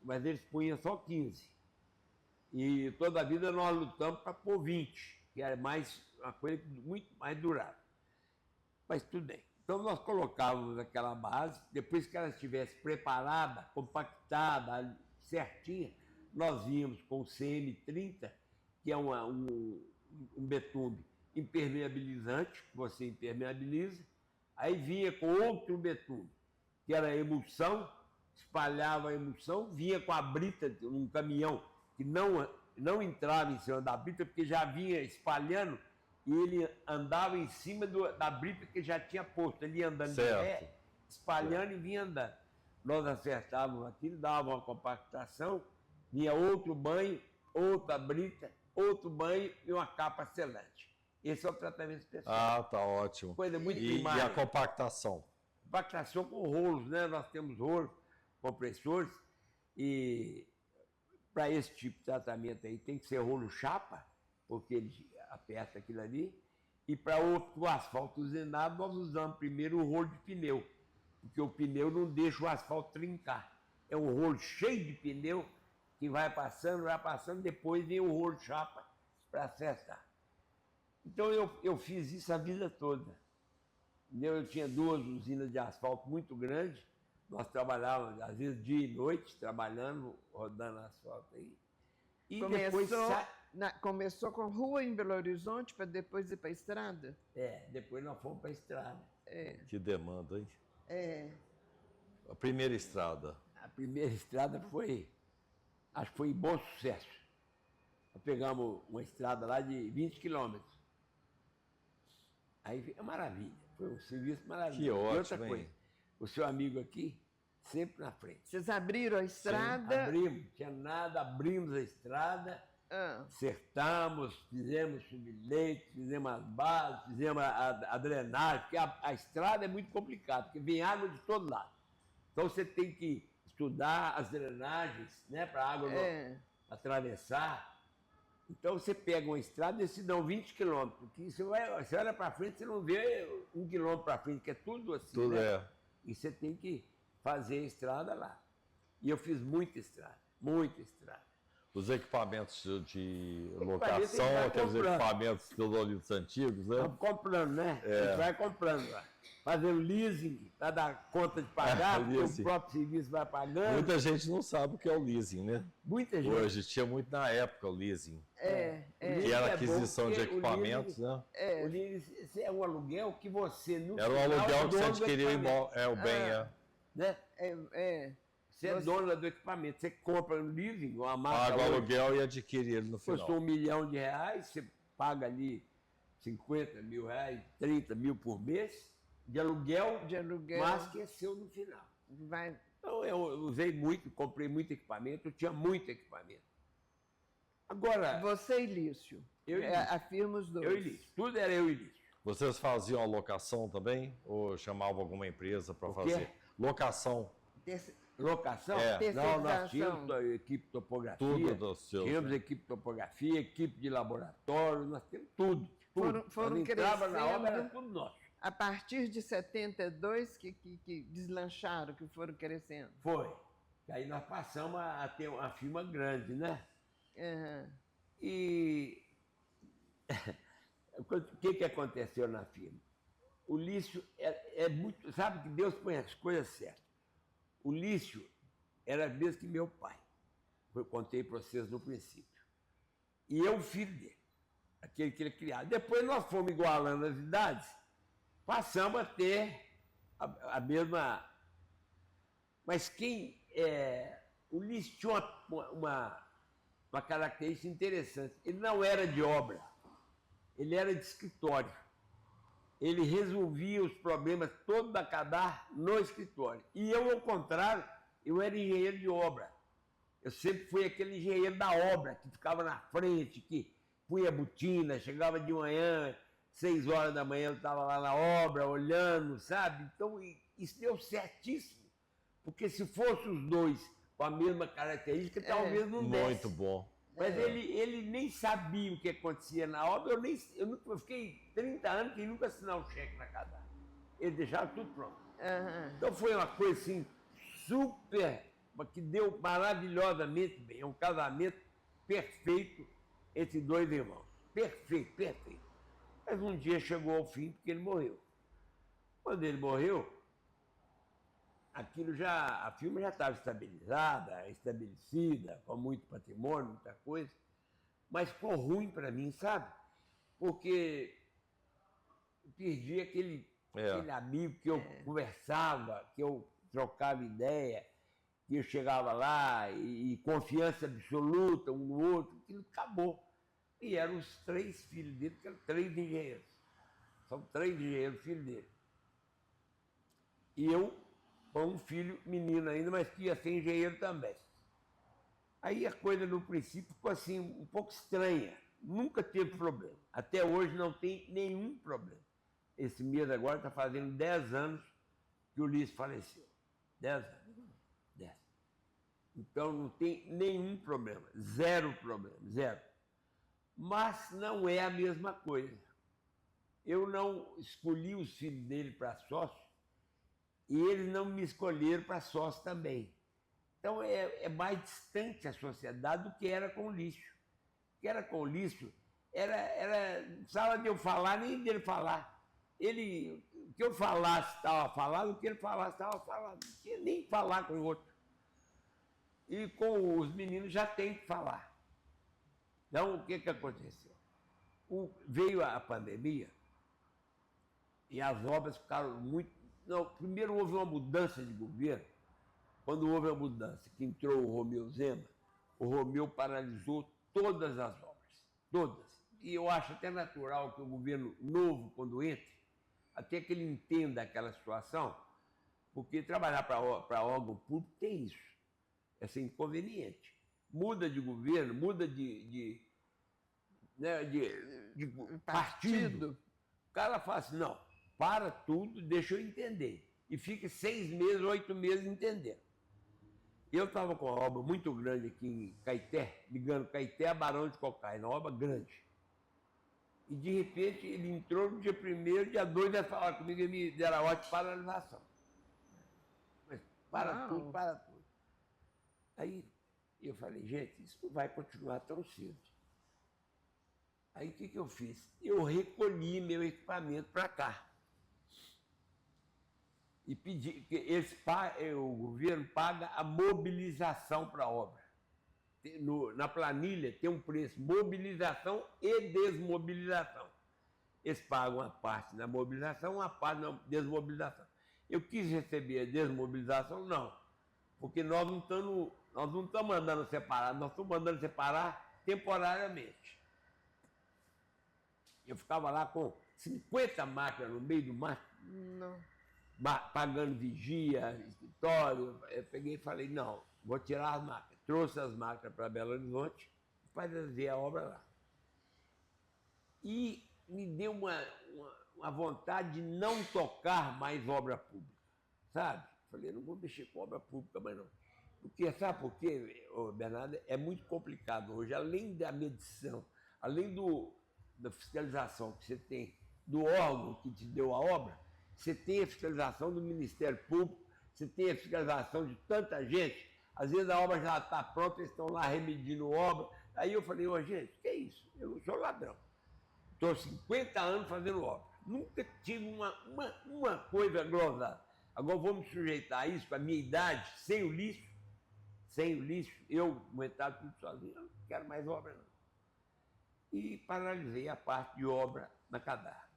mas eles punham só 15. E toda a vida nós lutamos para pôr 20, que era uma coisa muito mais durável. Mas tudo bem. Então nós colocávamos aquela base, depois que ela estivesse preparada, compactada, certinha, nós vínhamos com o CM30, que é um betume impermeabilizante, que você impermeabiliza, aí vinha com outro betume, que era a emulsão, espalhava a emulsão, vinha com a brita, um caminhão que não entrava em cima da brita, porque já vinha espalhando, e ele andava em cima da brita que já tinha posto, ele ia andando de pé, espalhando e vinha andando. Nós acertávamos aquilo, dava uma compactação, vinha outro banho, outra brita, outro banho e uma capa selante. Esse é o tratamento especial. Ah, tá ótimo. Coisa muito E primária. a compactação? Compactação com rolos, né? Nós temos rolos, compressores, e para esse tipo de tratamento aí tem que ser rolo chapa, porque ele aperta aquilo ali, e para o asfalto usinado nós usamos primeiro o rolo de pneu, porque o pneu não deixa o asfalto trincar. É um rolo cheio de pneu que vai passando, depois vem o rolo chapa para acertar. Então eu fiz isso a vida toda. Eu tinha 2 usinas de asfalto muito grandes, nós trabalhávamos, às vezes, dia e noite, trabalhando, rodando asfalto aí. E Começou com rua em Belo Horizonte para depois ir para a estrada? Depois nós fomos para a estrada. Que demanda, hein? A primeira estrada? A primeira estrada acho que foi em Bom Sucesso. Nós pegamos uma estrada lá de 20 quilômetros. Aí é maravilha, foi um serviço maravilhoso. Que ótimo, e outra coisa, o seu amigo aqui, sempre na frente. Vocês abriram a estrada? Sim, abrimos, tinha nada, abrimos a estrada, acertamos, fizemos subleito, fizemos as bases, fizemos a drenagem, porque a estrada é muito complicada, porque vem água de todo lado. Então você tem que estudar as drenagens, né, para a água atravessar. Então você pega uma estrada e se dão 20 quilômetros, porque você olha para frente, você não vê 1 quilômetro para frente, que é tudo assim. Tudo né? E você tem que fazer a estrada lá. E eu fiz muita estrada, muita estrada. Os equipamentos de locação, aqueles equipamentos teodolitos antigos, né? Estamos comprando, né? A gente vai comprando lá. Fazendo leasing para dar conta de pagar, porque o próprio serviço vai pagando. Muita gente não sabe o que é o leasing, né? Muita gente. Hoje tinha muito na época o leasing. Que era aquisição de equipamentos, né? O leasing é um aluguel que você não... Era um aluguel que você adquiria o bem, né? Você é dono do equipamento, você compra um leasing, uma marca... Paga o aluguel e adquire ele no final. Custou R$1 milhão, você paga ali 50 mil reais, 30 mil por mês, de aluguel, mas que é seu no final. Então eu usei muito, comprei muito equipamento, eu tinha muito equipamento. Agora... Você e Lício. A firma os dois. Eu e Lício. Tudo era eu e Lício. Vocês faziam a locação também? Ou chamavam alguma empresa para fazer? Locação. Locação? Não, nós tínhamos a equipe de topografia. Tudo do seu. Tínhamos equipe de topografia, equipe de laboratório, nós temos tudo. Foram entrava na obra, era tudo nosso. A partir de 72 que deslancharam, que foram crescendo. Foi. Aí nós passamos a ter uma firma grande, né? E O que aconteceu na firma? O Lício é muito... Sabe que Deus põe as coisas certas. O Lício era mesmo que meu pai. Eu contei para vocês no princípio. E eu, o filho dele, aquele que ele criava. Depois nós fomos igualando as idades, passamos a ter a mesma... Mas o Lício tinha uma característica interessante. Ele não era de obra, ele era de escritório. Ele resolvia os problemas todos da Cadar no escritório. E eu, ao contrário, eu era engenheiro de obra. Eu sempre fui aquele engenheiro da obra, que ficava na frente, que punha botina, chegava de manhã, 6 horas da manhã, eu estava lá na obra, olhando, sabe? Então, isso deu certíssimo. Porque se fossem os dois com a mesma característica, talvez não desse. Muito bom. Mas ele nem sabia o que acontecia na obra. Eu fiquei 30 anos sem nunca assinar um cheque na Cadar. Ele deixava tudo pronto. Aham. Então foi uma coisa assim, super, que deu maravilhosamente bem. É um casamento perfeito entre dois irmãos. Perfeito, perfeito. Mas um dia chegou ao fim porque ele morreu. Quando ele morreu, a firma já estava estabilizada, estabelecida, com muito patrimônio, muita coisa, mas ficou ruim para mim, sabe? Porque eu perdi aquele amigo que eu conversava, que eu trocava ideia, que eu chegava lá e confiança absoluta um no outro, aquilo acabou. E eram os 3 filhos dele, que eram 3 engenheiros. São 3 engenheiros, filhos dele. E eu, com um filho menino ainda, mas que ia ser engenheiro também. Aí a coisa no princípio ficou assim, um pouco estranha. Nunca teve problema. Até hoje não tem nenhum problema. Esse mês agora está fazendo 10 anos que o Lício faleceu. 10 anos. 10. Então não tem nenhum problema. Zero problema. Zero. Mas não é a mesma coisa. Eu não escolhi os filhos dele para sócio, e eles não me escolheram para sócio também. Então é mais distante a sociedade do que era com o Lício. O que era com o Lício, não precisava de eu falar, nem dele falar. O que eu falasse estava falado, o que ele falasse estava falado. Não tinha nem que falar com o outro. E com os meninos já tem que falar. Então, o que aconteceu? Veio a pandemia e as obras ficaram muito... Não, primeiro houve uma mudança de governo. Quando houve a mudança, que entrou o Romeu Zema, o Romeu paralisou todas as obras, todas. E eu acho até natural que o governo novo, quando entre, até que ele entenda aquela situação, porque trabalhar para órgão público tem isso, esse inconveniente. Muda de governo, muda de partido. O cara fala assim, não, para tudo, deixa eu entender. E fica 6 meses, 8 meses entendendo. Eu estava com uma obra muito grande aqui em Caeté, ligando Caeté a Barão de Cocai, uma obra grande. E de repente ele entrou no dia 1º, dia 2, ele falou comigo e me deram a ordem de paralisação. Mas para tudo, para tudo. Aí eu falei, gente, isso não vai continuar tão cedo. Aí o que eu fiz? Eu recolhi meu equipamento para cá. E pedi que o governo paga a mobilização para a obra. Na planilha tem um preço, mobilização e desmobilização. Eles pagam uma parte na mobilização, uma parte na desmobilização. Eu quis receber a desmobilização, não. Porque nós não estamos mandando separar, nós estamos mandando separar temporariamente. Eu ficava lá com 50 máquinas no meio do mato. Não. Pagando vigia, escritório. Eu peguei e falei, não, vou tirar as máquinas. Trouxe as máquinas para Belo Horizonte para fazer a obra lá. E me deu uma vontade de não tocar mais obra pública, sabe? Falei, não vou mexer com obra pública mais não. Porque, sabe por quê, Bernardo? É muito complicado hoje, além da medição, além da fiscalização que você tem do órgão que te deu a obra, você tem a fiscalização do Ministério Público, você tem a fiscalização de tanta gente. Às vezes a obra já está pronta, eles estão lá remedindo a obra. Aí eu falei, gente, que é isso? Eu não sou ladrão. Estou 50 anos fazendo obra. Nunca tive uma coisa glosada. Agora vou me sujeitar a isso, com a minha idade, sem o lixo, eu aguentava tudo sozinho. Eu não quero mais obra, não. E paralisei a parte de obra na Cadar.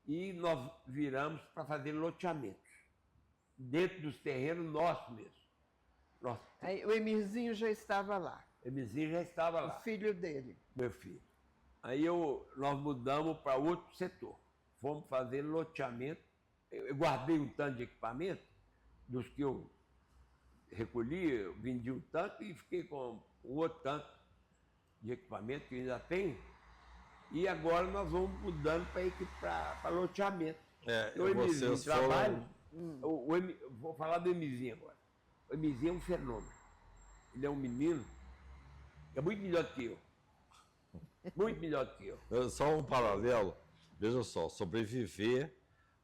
E nós viramos para fazer loteamentos, dentro dos terrenos nossos mesmo. Aí, o Emirzinho já estava lá, O Emizinho já estava lá, o filho dele. meu filho. Aí nós mudamos para outro setor. Fomos fazer loteamento. Eu guardei um tanto de equipamento, dos que eu recolhi, eu vendi um tanto e fiquei com um outro tanto de equipamento que eu ainda tenho. E agora nós vamos mudando para loteamento. O Emizinho trabalha. Vou falar do Emizinho agora. O Emizinho é um fenômeno. Ele é um menino, é muito melhor do que eu. Muito melhor do que eu. Só um paralelo, veja só, sobreviver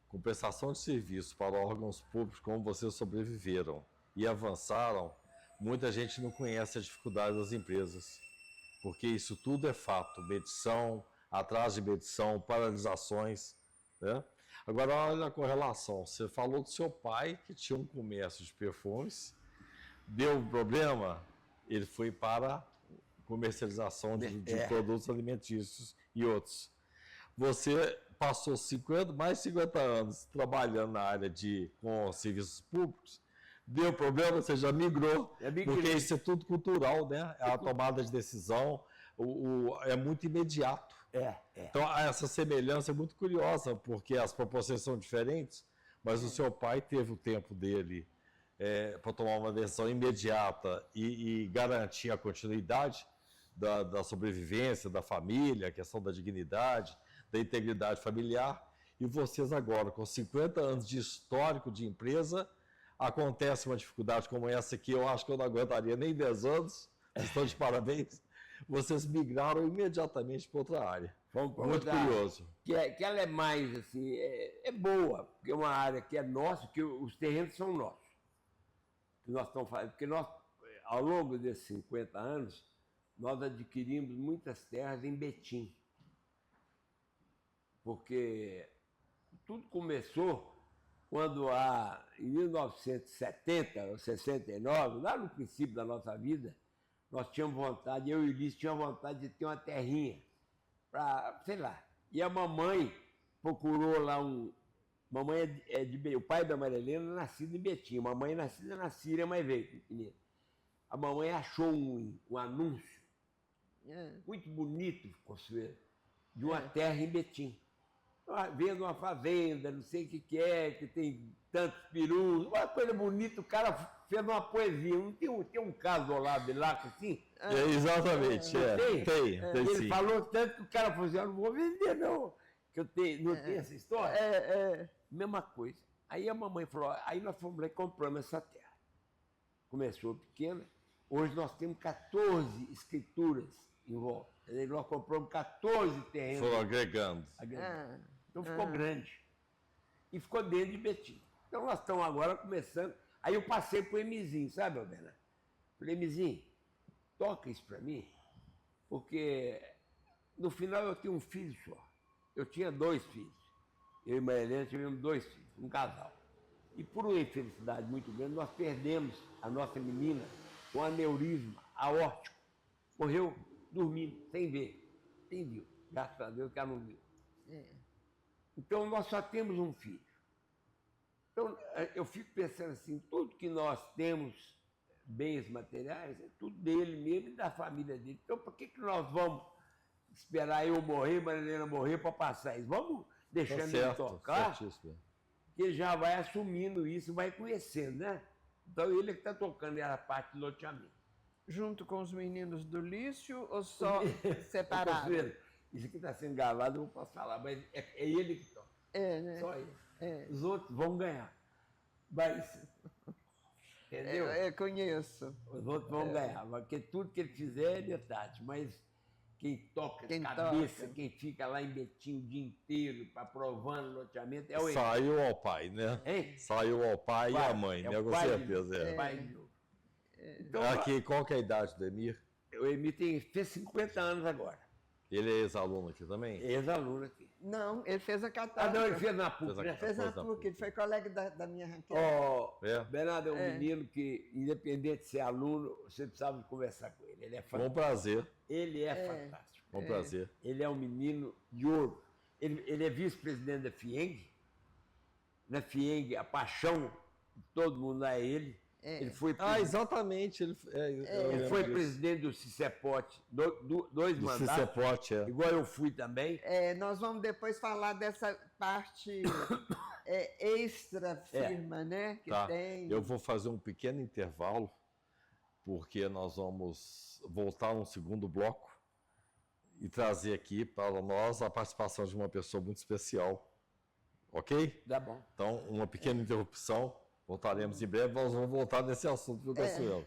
com prestação de serviço para órgãos públicos como vocês sobreviveram e avançaram, muita gente não conhece a dificuldade das empresas, porque isso tudo é fato, medição, atraso de medição, paralisações, né? Agora, olha a correlação, você falou do seu pai que tinha um comércio de perfumes, deu um problema, ele foi para comercialização de produtos alimentícios e outros. Você passou mais de 50 anos trabalhando na área com serviços públicos, deu problema, você já migrou, porque isso é tudo cultural, né? A tomada de decisão é muito imediato. Então, essa semelhança é muito curiosa, porque as proporções são diferentes, mas o seu pai teve o tempo dele para tomar uma decisão imediata e garantir a continuidade da sobrevivência da família, a questão da dignidade, da integridade familiar, e vocês agora, com 50 anos de histórico de empresa, acontece uma dificuldade como essa que eu acho que eu não aguentaria nem 10 anos, estão de parabéns, vocês migraram imediatamente para outra área. Muito curioso. Que ela é mais, assim, é boa, porque é uma área que é nossa, que os terrenos são nossos. Que nós estamos fazendo, porque nós, ao longo desses 50 anos, nós adquirimos muitas terras em Betim. Porque tudo começou quando, em 1970 ou 69, lá no princípio da nossa vida, nós tínhamos vontade, eu e o Ulisses tínhamos vontade de ter uma terrinha para, sei lá. E a mamãe procurou lá mamãe o pai da Maria Helena é nascido em Betim, a mamãe é nascida na Síria, mas veio pequenina. A mamãe achou um anúncio muito bonito, Consuelo, de uma terra em Betim. Vendo uma fazenda, não sei o que é, que tem tantos perus, uma coisa bonita, o cara fez uma poesia. Não tem um caso ao lado dele lá, assim? Exatamente, tem Ele sim. falou tanto que o cara falou assim, eu não vou vender não, que não tem essa história? Mesma coisa. Aí a mamãe falou, aí nós fomos lá e compramos essa terra. Começou pequena, hoje nós temos 14 escrituras em volta. Nós compramos 14 terrenos. Foram agregando. Então ficou grande. E ficou dentro de Betim. Então nós estamos agora começando. Aí eu passei para o Emizinho, sabe, Albena? Falei, Emizinho, toca isso para mim, porque no final eu tinha um filho só. Eu tinha 2 filhos. Eu e Maria Helena tivemos 2 filhos, um casal. E por uma infelicidade muito grande, nós perdemos a nossa menina com aneurisma aórtico. Morreu dormindo, sem ver. Nem viu. Graças a Deus que ela não viu. Então, nós só temos um filho. Então, eu fico pensando assim, tudo que nós temos, bens materiais, é tudo dele mesmo e da família dele. Então, por que nós vamos esperar eu morrer, Maria Helena morrer, para passar isso? Vamos deixando ele tocar, que ele já vai assumindo isso, vai conhecendo, né? Então, ele é que está tocando a parte do loteamento. Junto com os meninos do Lício ou só separado? Isso aqui está sendo gravado, eu não posso falar, mas é ele que toca. Né? Só ele. Os outros vão ganhar. Mas, entendeu? Eu conheço. Os outros vão ganhar, porque tudo que ele fizer é metade, mas quem toca de cabeça, quem fica lá em Betim o dia inteiro, aprovando o loteamento, é o ele. Saiu ao pai, né? Saiu ao pai e à mãe, né? Com certeza. Então, qual que é a idade do Emir? O Emir fez 50 anos agora. Ele é ex-aluno aqui também? Ex-aluno aqui. Não, ele fez a católica. Não, ele fez na PUC, Fez a né? Fez na Fez na PUC, ele foi colega da minha Raquel. Ó, É. Bernardo é um menino que, independente de ser aluno, você precisava conversar com ele. Ele é Com fantástico. prazer, Ele é fantástico. com prazer. Ele é um menino de ouro. Ele é vice-presidente da FIENG. Na FIENG, a paixão de todo mundo lá é ele. Ele foi, Exatamente. Ele ele foi presidente do CICEPOT, dois do mandatos, CICEPOT, igual eu fui também. Nós vamos depois falar dessa parte extra firma, né? Que Tá. tem. Eu vou fazer um pequeno intervalo, porque nós vamos voltar no segundo bloco e trazer aqui para nós a participação de uma pessoa muito especial. Ok? Tá bom. Então, uma pequena interrupção. Voltaremos em breve, nós vamos voltar nesse assunto, viu, Cassiano?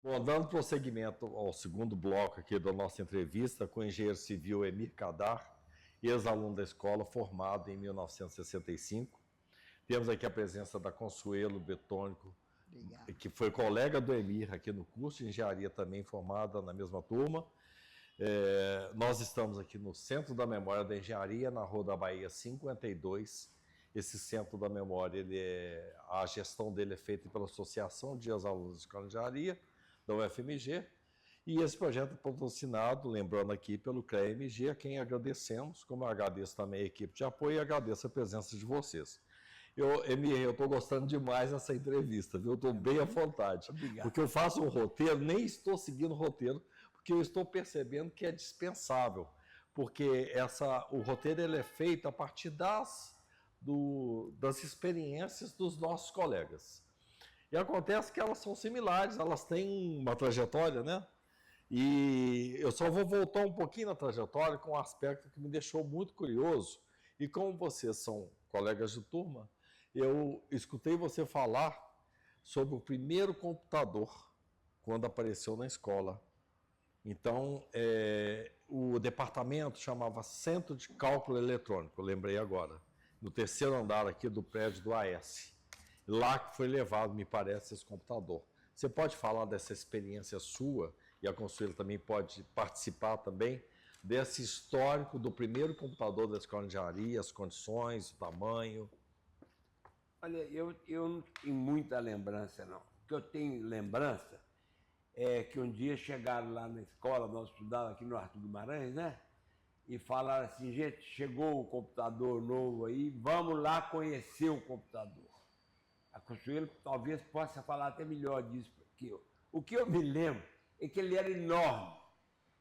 Bom, dando prosseguimento ao segundo bloco aqui da nossa entrevista com o engenheiro civil Emir Kadar, ex-aluno da escola, formado em 1965. Temos aqui a presença da Consuelo Betônico, Obrigada. que foi colega do Emir aqui no curso de engenharia, também formada na mesma turma. Nós estamos aqui no Centro da Memória da Engenharia, na Rua da Bahia 52. Esse Centro da Memória, a gestão dele é feita pela Associação de Ex-Alunos de Escola de Engenharia, da UFMG, e esse projeto é patrocinado, lembrando aqui, pelo CREA-MG, a quem agradecemos, como eu agradeço também a equipe de apoio e agradeço a presença de vocês. Emir, eu estou gostando demais dessa entrevista, viu? Estou bem à vontade. Obrigado. Porque eu faço um roteiro, nem estou seguindo o roteiro, porque eu estou percebendo que é dispensável. Porque o roteiro ele é feito a partir das experiências dos nossos colegas. E acontece que elas são similares, elas têm uma trajetória, né? E eu só vou voltar um pouquinho na trajetória com um aspecto que me deixou muito curioso. E como vocês são colegas de turma, eu escutei você falar sobre o primeiro computador quando apareceu na escola. Então, o departamento chamava Centro de Cálculo Eletrônico, eu lembrei agora, no terceiro andar aqui do prédio do AS. Lá que foi levado, me parece, esse computador. Você pode falar dessa experiência sua, e a Consuelo também pode participar também, desse histórico do primeiro computador da escola de engenharia, as condições, o tamanho? Olha, eu não tenho muita lembrança, não. O que eu tenho lembrança é que um dia chegaram lá na escola, nós estudávamos aqui no Arthur Guimarães, né? E falaram assim, gente, chegou o computador novo aí, vamos lá conhecer o computador. A Consuelo talvez possa falar até melhor disso que eu. O que eu me lembro é que ele era enorme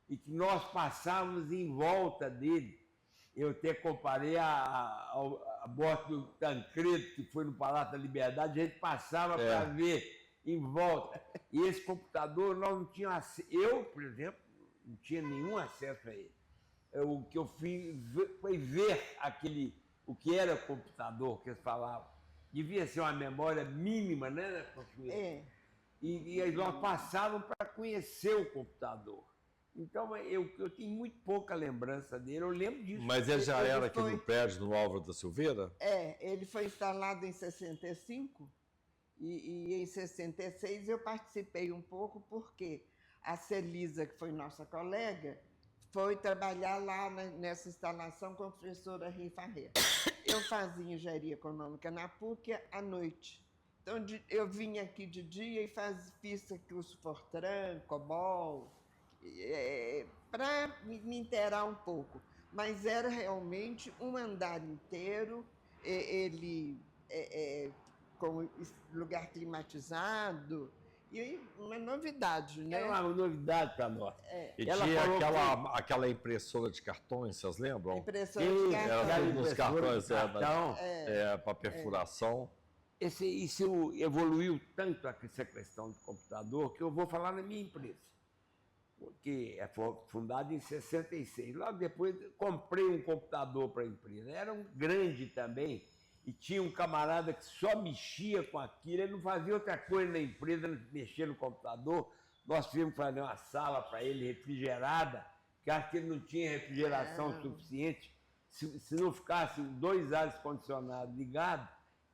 e que nós passávamos em volta dele. Eu até comparei a morte do Tancredo, que foi no Palácio da Liberdade, a gente passava para ver em volta. E esse computador nós não tínhamos acesso. Eu, por exemplo, não tinha nenhum acesso a ele. O que eu fiz foi ver o que era o computador que eles falavam. Devia ser uma memória mínima, né, Consuelo? E nós passávamos para conhecer o computador. Então, eu tenho muito pouca lembrança dele, eu lembro disso. Mas ele já era aqui no prédio, no Álvaro da Silveira? Ele foi instalado em 65 e em 66 eu participei um pouco porque a Celisa, que foi nossa colega, foi trabalhar lá nessa instalação com a professora Rifarré. Eu fazia engenharia econômica na PUC à noite. Então, eu vinha aqui de dia e fiz curso Fortran, COBOL, para me inteirar um pouco. Mas era realmente um andar inteiro, com lugar climatizado, e uma novidade, né? Era uma novidade para nós. E tinha aquela impressora de cartões, vocês lembram? Impressora de cartões. Era nos cartões, para perfuração. Isso evoluiu tanto essa questão de computador que eu vou falar na minha empresa. Porque foi fundada em 66. Logo depois comprei um computador para a empresa. Era um grande também. E tinha um camarada que só mexia com aquilo, ele não fazia outra coisa na empresa, mexia no computador. Nós tivemos que fazer uma sala para ele refrigerada, porque acho que ele não tinha refrigeração suficiente. se não ficasse 2 ar-condicionados ligados,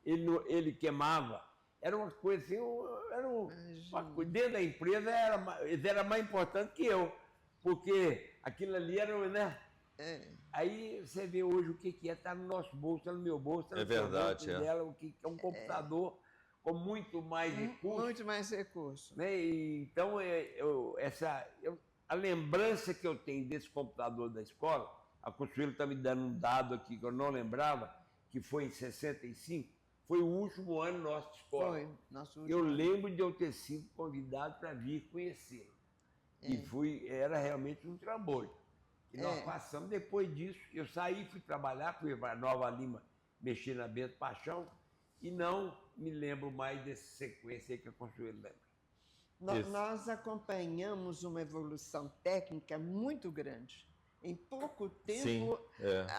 ele queimava. Era uma coisa assim, dentro da empresa era mais importante que eu, porque aquilo ali era, né? Aí você vê hoje o que é, está no nosso bolso, está no meu bolso, está no seu verdade, bolso dela, o que é um computador com muito mais recursos. Muito mais recursos. Né? Então, a lembrança que eu tenho desse computador da escola, a Consuelo está me dando um dado aqui que eu não lembrava, que foi em 65, foi o último ano nosso de escola. Foi, nosso último Eu ano. lembro de eu ter sido convidado para vir conhecê-lo. E era realmente um trambolho. E nós passamos, depois disso, eu saí, fui trabalhar, fui para Nova Lima, mexer na Bento Paixão, e não me lembro mais dessa sequência aí que a Consuelo lembra. Nós acompanhamos uma evolução técnica muito grande. Em pouco tempo,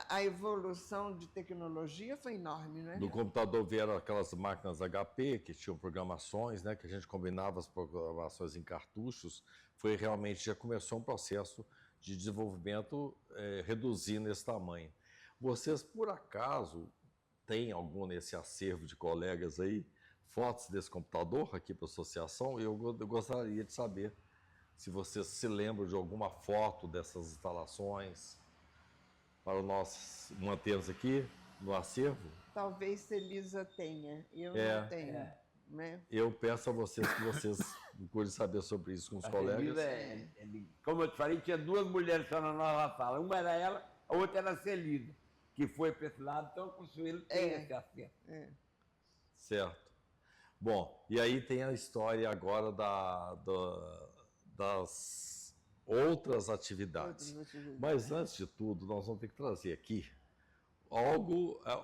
a evolução de tecnologia foi enorme, não é? Do computador vieram aquelas máquinas HP que tinham programações, né, que a gente combinava as programações em cartuchos. Foi realmente, já começou um processo de desenvolvimento reduzindo esse tamanho. Vocês, por acaso, têm algum nesse acervo de colegas aí, fotos desse computador aqui para a associação? Eu gostaria de saber se vocês se lembram de alguma foto dessas instalações para nós mantermos aqui no acervo. Talvez Celisa tenha, eu não tenho. Né? Eu peço a vocês que vocês procurem saber sobre isso com os colegas. Como eu te falei, tinha 2 mulheres só na nossa sala. Uma era ela, a outra era a Celida, que foi para esse lado, então a Consuelo tem esse acerto. Certo. Bom, e aí tem a história agora das outras atividades. Mas antes de tudo, nós vamos ter que trazer aqui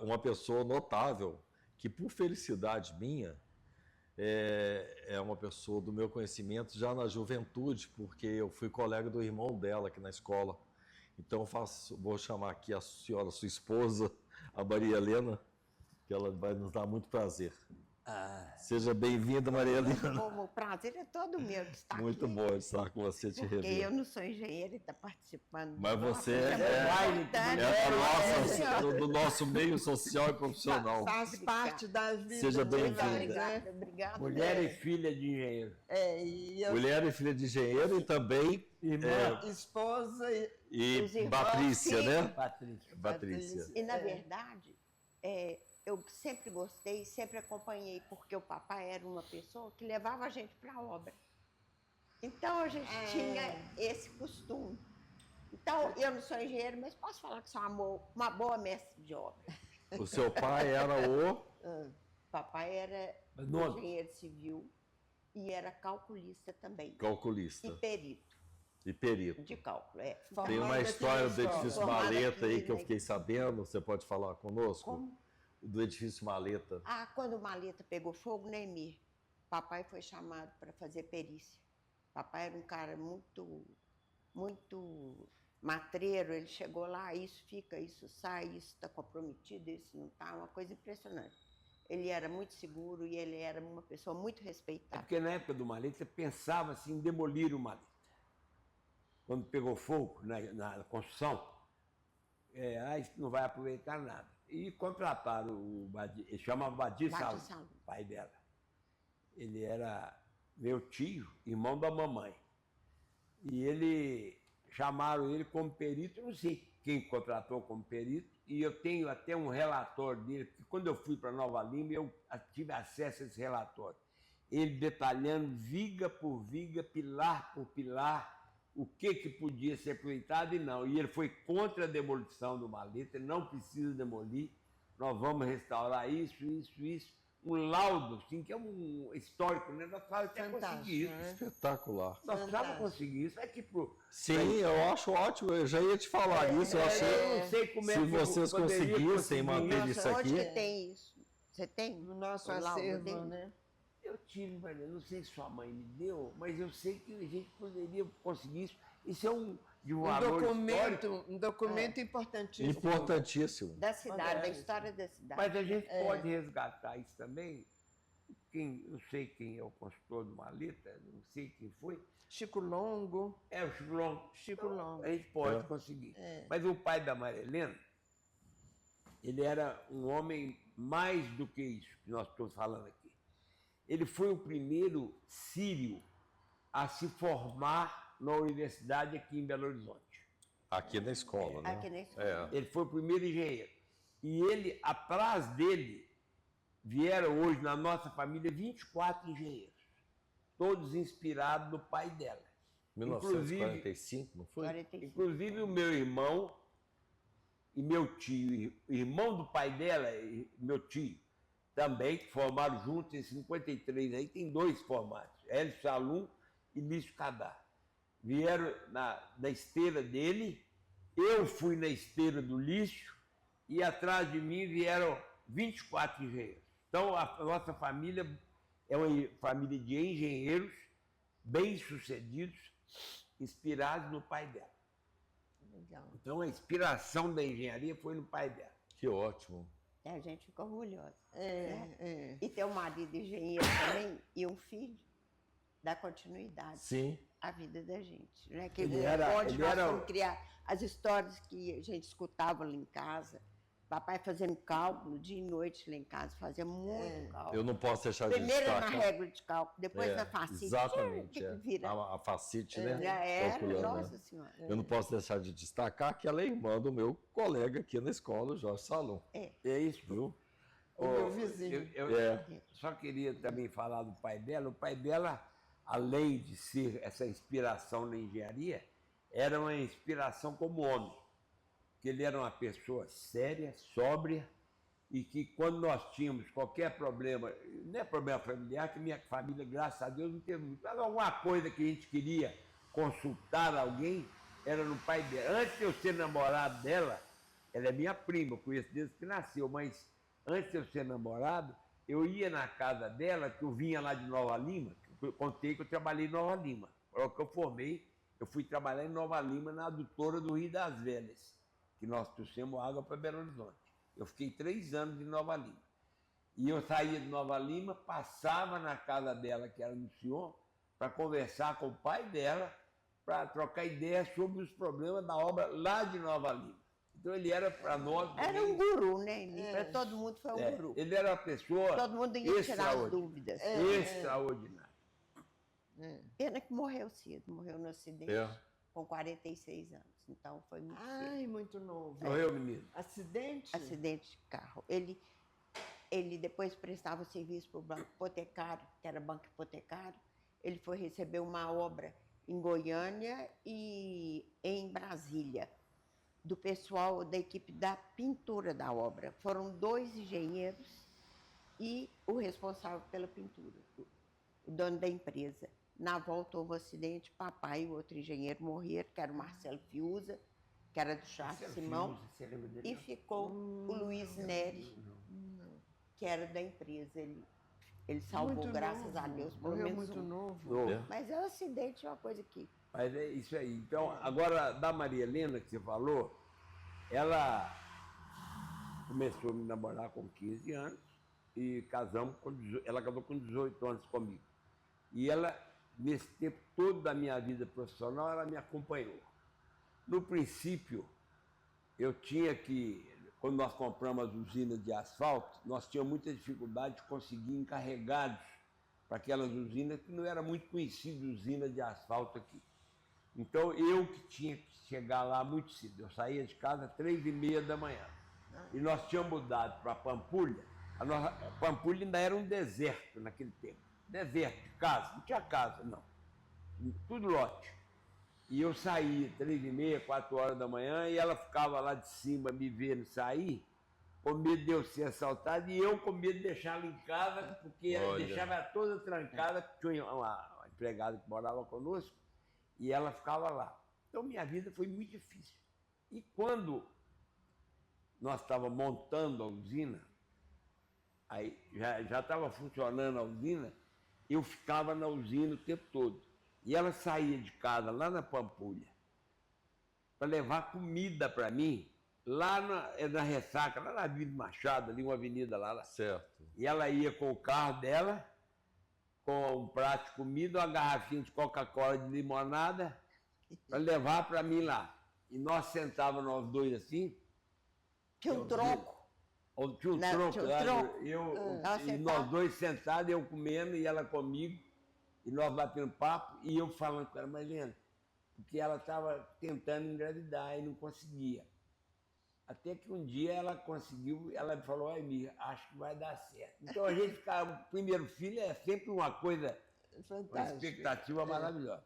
uma pessoa notável que, por felicidade minha, é uma pessoa do meu conhecimento já na juventude, porque eu fui colega do irmão dela aqui na escola. Então vou chamar aqui a senhora, sua esposa, a Maria Helena, que ela vai nos dar muito prazer. Seja bem-vinda, Maria Helena. O prazer é todo meu de estar Muito aqui. bom estar com você, te Porque rever. eu não sou engenheira e está participando. Mas você do nosso meio social e profissional. Faz parte da vida. Seja bem-vinda. Obrigada, obrigada. Mulher e filha de engenheiro. Mulher e filha de engenheiro e também Esposa e os irmãos, Patrícia, sim. né? Patrícia. Patrícia. E, na verdade, eu sempre gostei, sempre acompanhei, porque o papai era uma pessoa que levava a gente para a obra. Então, a gente tinha esse costume. Então, eu não sou engenheiro, mas posso falar que sou uma boa mestre de obra. O seu pai era Papai era engenheiro civil e era calculista também. calculista E perito e perito. de cálculo. Tem uma história do edifício Formado Maleta aí aqui, que eu né? fiquei sabendo, você pode falar conosco? Como? Do edifício Maleta. Quando o Maleta pegou fogo, Emir, papai foi chamado para fazer perícia. Papai era um cara muito matreiro, ele chegou lá, isso fica, isso sai, isso está comprometido, isso não está, uma coisa impressionante. Ele era muito seguro e ele era uma pessoa muito respeitada. Porque na época do Maleta, você pensava assim, em demolir o Maleta. Quando pegou fogo na construção, isso não vai aproveitar nada. E contrataram o Badi, ele chamava Badi Salvo, pai dela. Ele era meu tio, irmão da mamãe. E chamaram ele como perito, eu não sei quem contratou como perito, e eu tenho até um relatório dele, porque quando eu fui para Nova Lima, eu tive acesso a esse relatório. Ele detalhando viga por viga, pilar por pilar, o que podia ser aproveitado e não. E ele foi contra a demolição do Maleta, ele não precisa demolir, nós vamos restaurar isso. Um laudo, assim, que é um histórico, né? Nós precisávamos até conseguir isso. Né? Espetacular. Nós precisávamos conseguir isso. Sim, eu acho ótimo, eu já ia te falar isso, eu achei. Eu não sei como Se vocês conseguissem manter isso aqui. Onde que tem isso? Você tem? No nosso O laudo acervo, dele? né? Eu tive, Maria, não sei se sua mãe me deu, mas eu sei que a gente poderia conseguir isso. Isso é de um valor histórico. Um documento importantíssimo. Importantíssimo. Da cidade, da história da cidade. Mas a gente pode resgatar isso também. Não sei quem é o construtor do Maleta, não sei quem foi. Chico Longo. O Chico Longo. Chico Longo. A gente pode conseguir. Mas o pai da Maria Helena, ele era um homem mais do que isso que nós estamos falando aqui. Ele foi o primeiro sírio a se formar na universidade aqui em Belo Horizonte. Aqui na escola, né? Aqui na escola. Ele foi o primeiro engenheiro. E ele, atrás dele, vieram hoje na nossa família 24 engenheiros, todos inspirados no pai dela. 1945, não foi? 45. Inclusive o meu irmão e meu tio, irmão do pai dela, e meu tio, também, que formaram juntos em 53. Aí tem 2 formados, Hélio Salum e Lício Cadar. Vieram na esteira dele, eu fui na esteira do Lício, e atrás de mim vieram 24 engenheiros. Então, a nossa família é uma família de engenheiros bem-sucedidos, inspirados no pai dela. Legal. Então, a inspiração da engenharia foi no pai dela. Que ótimo. A gente fica orgulhosa. É. E ter um marido engenheiro também e um filho dá continuidade Sim. à vida da gente. Né? Que Ele onde era- nós ele era- fomos criar as histórias que a gente escutava lá em casa. Papai fazendo cálculo dia e noite lá em casa, fazia muito cálculo. Eu não posso deixar de Primeiro na destacar. régua de cálculo, depois É, na facite. exatamente. Que É. vira. A facite, né? Já era, Calculando, né? nossa senhora. Eu não posso deixar de destacar que ela é irmã do meu colega aqui na escola, o Jorge Salum. É isso, viu? O meu vizinho. Eu É. só queria também falar do pai dela. O pai dela, além de ser essa inspiração na engenharia, era uma inspiração como homem. Que ele era uma pessoa séria, sóbria, e que quando nós tínhamos qualquer problema, não é problema familiar, que minha família, graças a Deus, não teve muito, mas alguma coisa que a gente queria consultar alguém, era no pai dela. Antes de eu ser namorado dela, ela é minha prima, eu conheço desde que nasceu, mas antes de eu ser namorado, eu ia na casa dela, que eu vinha lá de Nova Lima, que eu contei que eu trabalhei em Nova Lima. Logo que eu formei, eu fui trabalhar em Nova Lima, na adutora do Rio das Velhas, que nós trouxemos água para Belo Horizonte. Eu fiquei 3 anos em Nova Lima. E eu saía de Nova Lima, passava na casa dela, que era no Senhor, para conversar com o pai dela, para trocar ideias sobre os problemas da obra lá de Nova Lima. Então ele era para nós... Era um guru, né? Para todo mundo foi um guru. Ele era uma pessoa Todo mundo ia tirar as dúvidas. extraordinária. Pena que morreu cedo, morreu no acidente É. com 46 anos. Então foi muito cedo. Ai, muito novo. Morreu, menino? Acidente? Acidente de carro. Ele depois prestava serviço para o banco hipotecário, que era banco hipotecário. Ele foi receber uma obra em Goiânia e em Brasília, do pessoal da equipe da pintura da obra. Foram 2 engenheiros e o responsável pela pintura, o dono da empresa. Na volta houve um acidente, papai e o outro engenheiro morreram, que era o Marcelo Fiuza, que era do Charles Simão, Você lembra dele? e ficou o Luiz Neri, que era da empresa. Ele salvou, Muito graças novo. a Deus, pelo Morreu menos muito um. novo. Novo. É. Mas é um acidente, é uma coisa que... Mas é isso aí. Então, agora, da Maria Helena, que você falou, ela começou a me namorar com 15 anos e casamos com 18, ela casou com 18 anos comigo. E ela, nesse tempo todo da minha vida profissional, ela me acompanhou. No princípio, eu tinha que, quando nós compramos as usinas de asfalto, nós tínhamos muita dificuldade de conseguir encarregados para aquelas usinas, que não era muito conhecida usina de asfalto aqui. Então, eu que tinha que chegar lá muito cedo. Eu saía de casa às 3h30 da manhã. E nós tínhamos mudado para Pampulha. A Pampulha ainda era um deserto naquele tempo. Deserto de casa, não tinha casa, não. Tudo lote. E eu saía 3h30, 4 horas da manhã, e ela ficava lá de cima me vendo sair, com medo de eu ser assaltado, e eu com medo de deixá-la em casa, porque ela Olha. deixava ela toda trancada, tinha uma empregada que morava conosco, e ela ficava lá. Então minha vida foi muito difícil. E quando nós estávamos montando a usina, aí já estava funcionando a usina, eu ficava na usina o tempo todo. E ela saía de casa lá na Pampulha para levar comida para mim, lá na Ressaca, lá na Avenida Machado, ali uma avenida lá. Certo. E ela ia com o carro dela, com um prato de comida, uma garrafinha de Coca-Cola de limonada, para levar para mim lá. E nós sentávamos nós dois assim. Tinha um troco. Tinha um Não, tronco tinha um lá, tronco. Ela e sentava. nós dois sentados, eu comendo e ela comigo, e nós batendo papo, e eu falando com ela, mas Helena, porque ela estava tentando engravidar e não conseguia. Até que um dia ela conseguiu, ela me falou, ai, Mir, acho que vai dar certo. Então a gente ficava, o primeiro filho é sempre uma coisa, uma Fantástico. expectativa maravilhosa.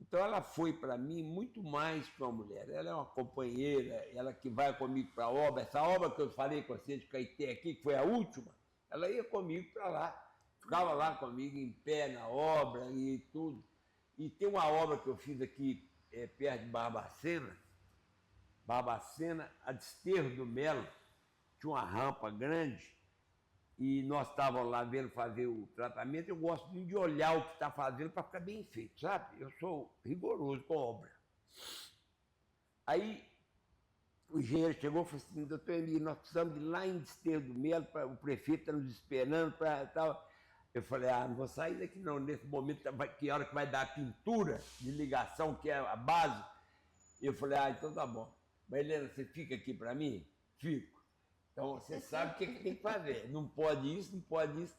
Então ela foi para mim muito mais que uma mulher. Ela é uma companheira, ela que vai comigo para a obra. Essa obra que eu falei com vocês de Caeté aqui, que foi a última, ela ia comigo para lá. Ficava lá comigo em pé na obra e tudo. E tem uma obra que eu fiz aqui perto de Barbacena, a Desterro do Melo, tinha uma rampa grande, e nós estávamos lá vendo fazer o tratamento. Eu gosto muito de olhar o que está fazendo para ficar bem feito, sabe? Eu sou rigoroso com a obra. Aí o engenheiro chegou e falou assim, doutor Emílio, nós precisamos de ir lá em Desterro do Melo, o prefeito está nos esperando para tal. Eu falei, não vou sair daqui não, nesse momento, que hora que vai dar a pintura de ligação, que é a base. Eu falei, então tá bom. Mas Helena, você fica aqui para mim? Fico. Então você sabe o que tem que fazer. Não pode isso, não pode isso.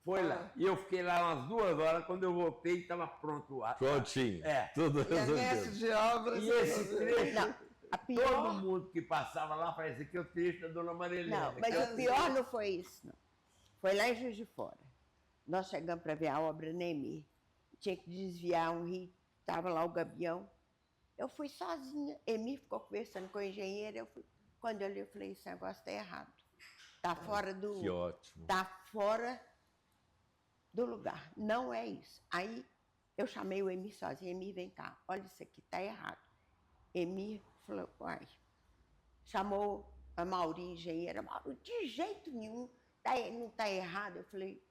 Foi lá. E eu fiquei lá umas 2 horas, quando eu voltei, estava pronto. Prontinho. É. Tudo E é mestre resolvido. de obras. E esse trecho, Não, a todo pior. mundo que passava lá, falava, esse aqui é o trecho da dona Marilena. Não, mas o pior não foi isso, não. Foi lá em Juiz de Fora. Nós chegamos para ver a obra Nemi. Tinha que desviar um rio, estava lá o Gabião. Eu fui sozinha. Emi ficou conversando com o engenheiro. Quando eu li, eu falei, esse negócio está errado. Está fora do. Que ótimo. Está fora do lugar. Não é isso. Aí eu chamei o Emi sozinha. Emi, vem cá, olha isso aqui, está errado. Emi falou, uai. Chamou a Mauri, engenheira. Mauri, de jeito nenhum, não está errado. Eu falei,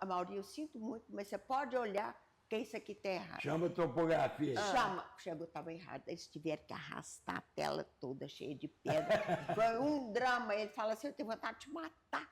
a Mauri, eu sinto muito, mas você pode olhar que isso aqui está errado. Chama a topografia. Chama. Chegou, estava errado. Eles tiveram que arrastar a tela toda cheia de pedra. Foi um drama. Ele fala assim, eu tenho vontade de te matar.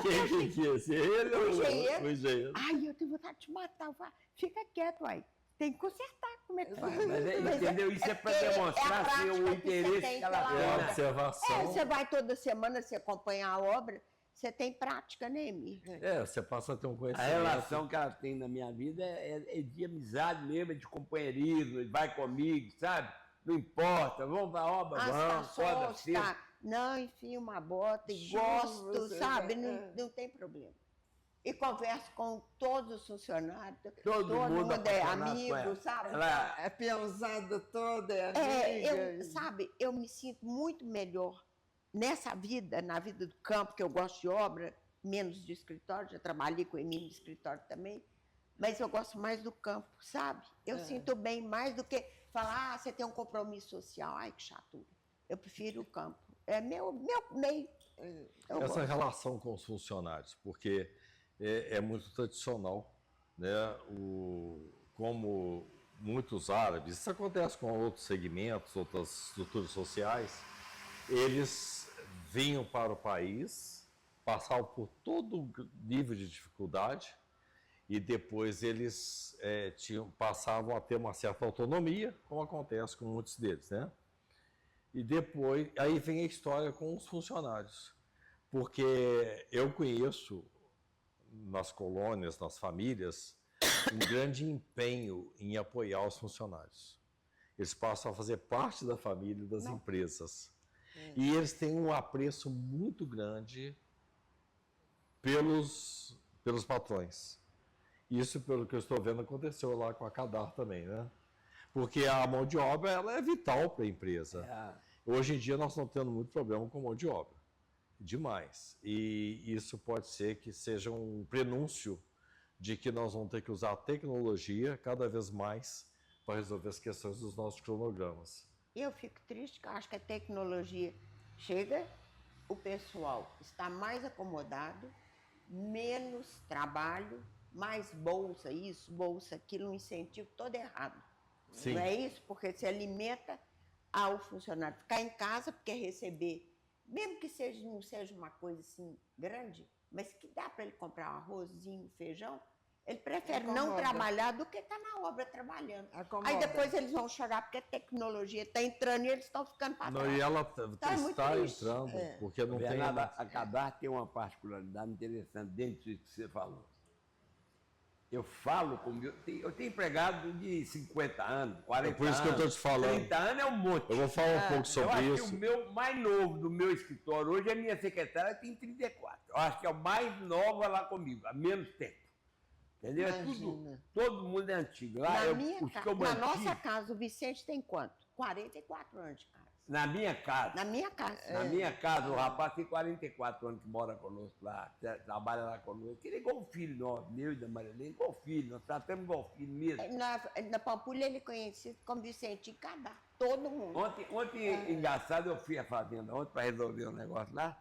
Quem que ia ser? Ele ou engenheiro. o engenheiro? Ai, eu tenho vontade de te matar. Eu falo, fica quieto, aí. Tem que consertar. Como é que faz? Mas entendeu? Isso é para porque demonstrar prática o que você interesse tem que ela pela tem. É a obra. observação. Você vai toda semana, você acompanha a obra, você tem prática, né, Emir? Você passa a ter um A conhecimento. relação que ela tem na minha vida é de amizade mesmo, é de companheirismo, vai comigo, sabe? Não importa, vamos para a obra, vamos, acorda cedo. Não, enfim, uma bota e Chuva, gosto, você sabe? vai- Não tem problema. E converso com todos os funcionários, Todo mundo é apaixonado com amigo, ela. sabe? Ela- É peãozada toda, é amiga. Sabe, eu me sinto muito melhor nessa vida, na vida do campo, que eu gosto de obra, menos de escritório, já trabalhei com o Emílio no escritório também, mas eu gosto mais do campo, sabe? Eu sinto bem mais do que falar, você tem um compromisso social, ai, que chato. Eu prefiro o campo. É meu meio. Eu Essa gosto. relação com os funcionários, porque é muito tradicional, né? Como muitos árabes, isso acontece com outros segmentos, outras estruturas sociais, eles vinham para o país, passavam por todo o nível de dificuldade e depois eles passavam a ter uma certa autonomia, como acontece com muitos deles, né? E depois, aí vem a história com os funcionários, porque eu conheço nas colônias, nas famílias, um grande empenho em apoiar os funcionários. Eles passam a fazer parte da família das empresas. E eles têm um apreço muito grande pelos patrões. Isso, pelo que eu estou vendo, aconteceu lá com a Cadar também, né? Porque a mão de obra ela é vital para a empresa. Hoje em dia nós não temos muito problema com mão de obra. Demais. E isso pode ser que seja um prenúncio de que nós vamos ter que usar a tecnologia cada vez mais para resolver as questões dos nossos cronogramas. Eu fico triste, porque eu acho que a tecnologia chega, o pessoal está mais acomodado, menos trabalho, mais bolsa isso, bolsa aquilo, um incentivo todo errado. Sim. Não é isso? Porque se alimenta ao funcionário ficar em casa, porque receber, mesmo que não seja uma coisa assim grande, mas que dá para ele comprar um arrozinho, feijão, Ele prefere não Acomoda. trabalhar do que estar na obra trabalhando. Acomoda. Aí depois eles vão chorar porque a tecnologia está entrando e eles estão ficando para Não, trás. e ela é muito está triste. entrando, É. porque não tem... Bernardo, a Cadar tem uma particularidade interessante dentro disso que você falou. Eu falo com eu tenho empregado de 50 anos, 40 anos. É por isso que eu estou te falando. 30 anos é um monte. Eu vou falar um pouco Eu sobre acho isso. que o meu mais novo do meu escritório hoje, a minha secretária tem 34. Eu acho que é o mais novo lá comigo, há menos tempo. Entendeu? É tudo, Imagina. todo mundo é antigo. Lá, Na, eu, minha os que ca- eu na mantive, nossa casa, o Vicente tem quanto? 44 anos de casa. na minha casa, Na minha casa. na minha casa, o rapaz tem 44 anos que mora conosco lá, trabalha lá conosco. Ele é igual um filho nosso, meu e da Marilene, igual filho, nós tratamos igual filho mesmo. Na Pampulha ele é conhecido como Vicente Cadar. Todo mundo. Ontem engraçado, eu fui à fazenda ontem para resolver um negócio lá,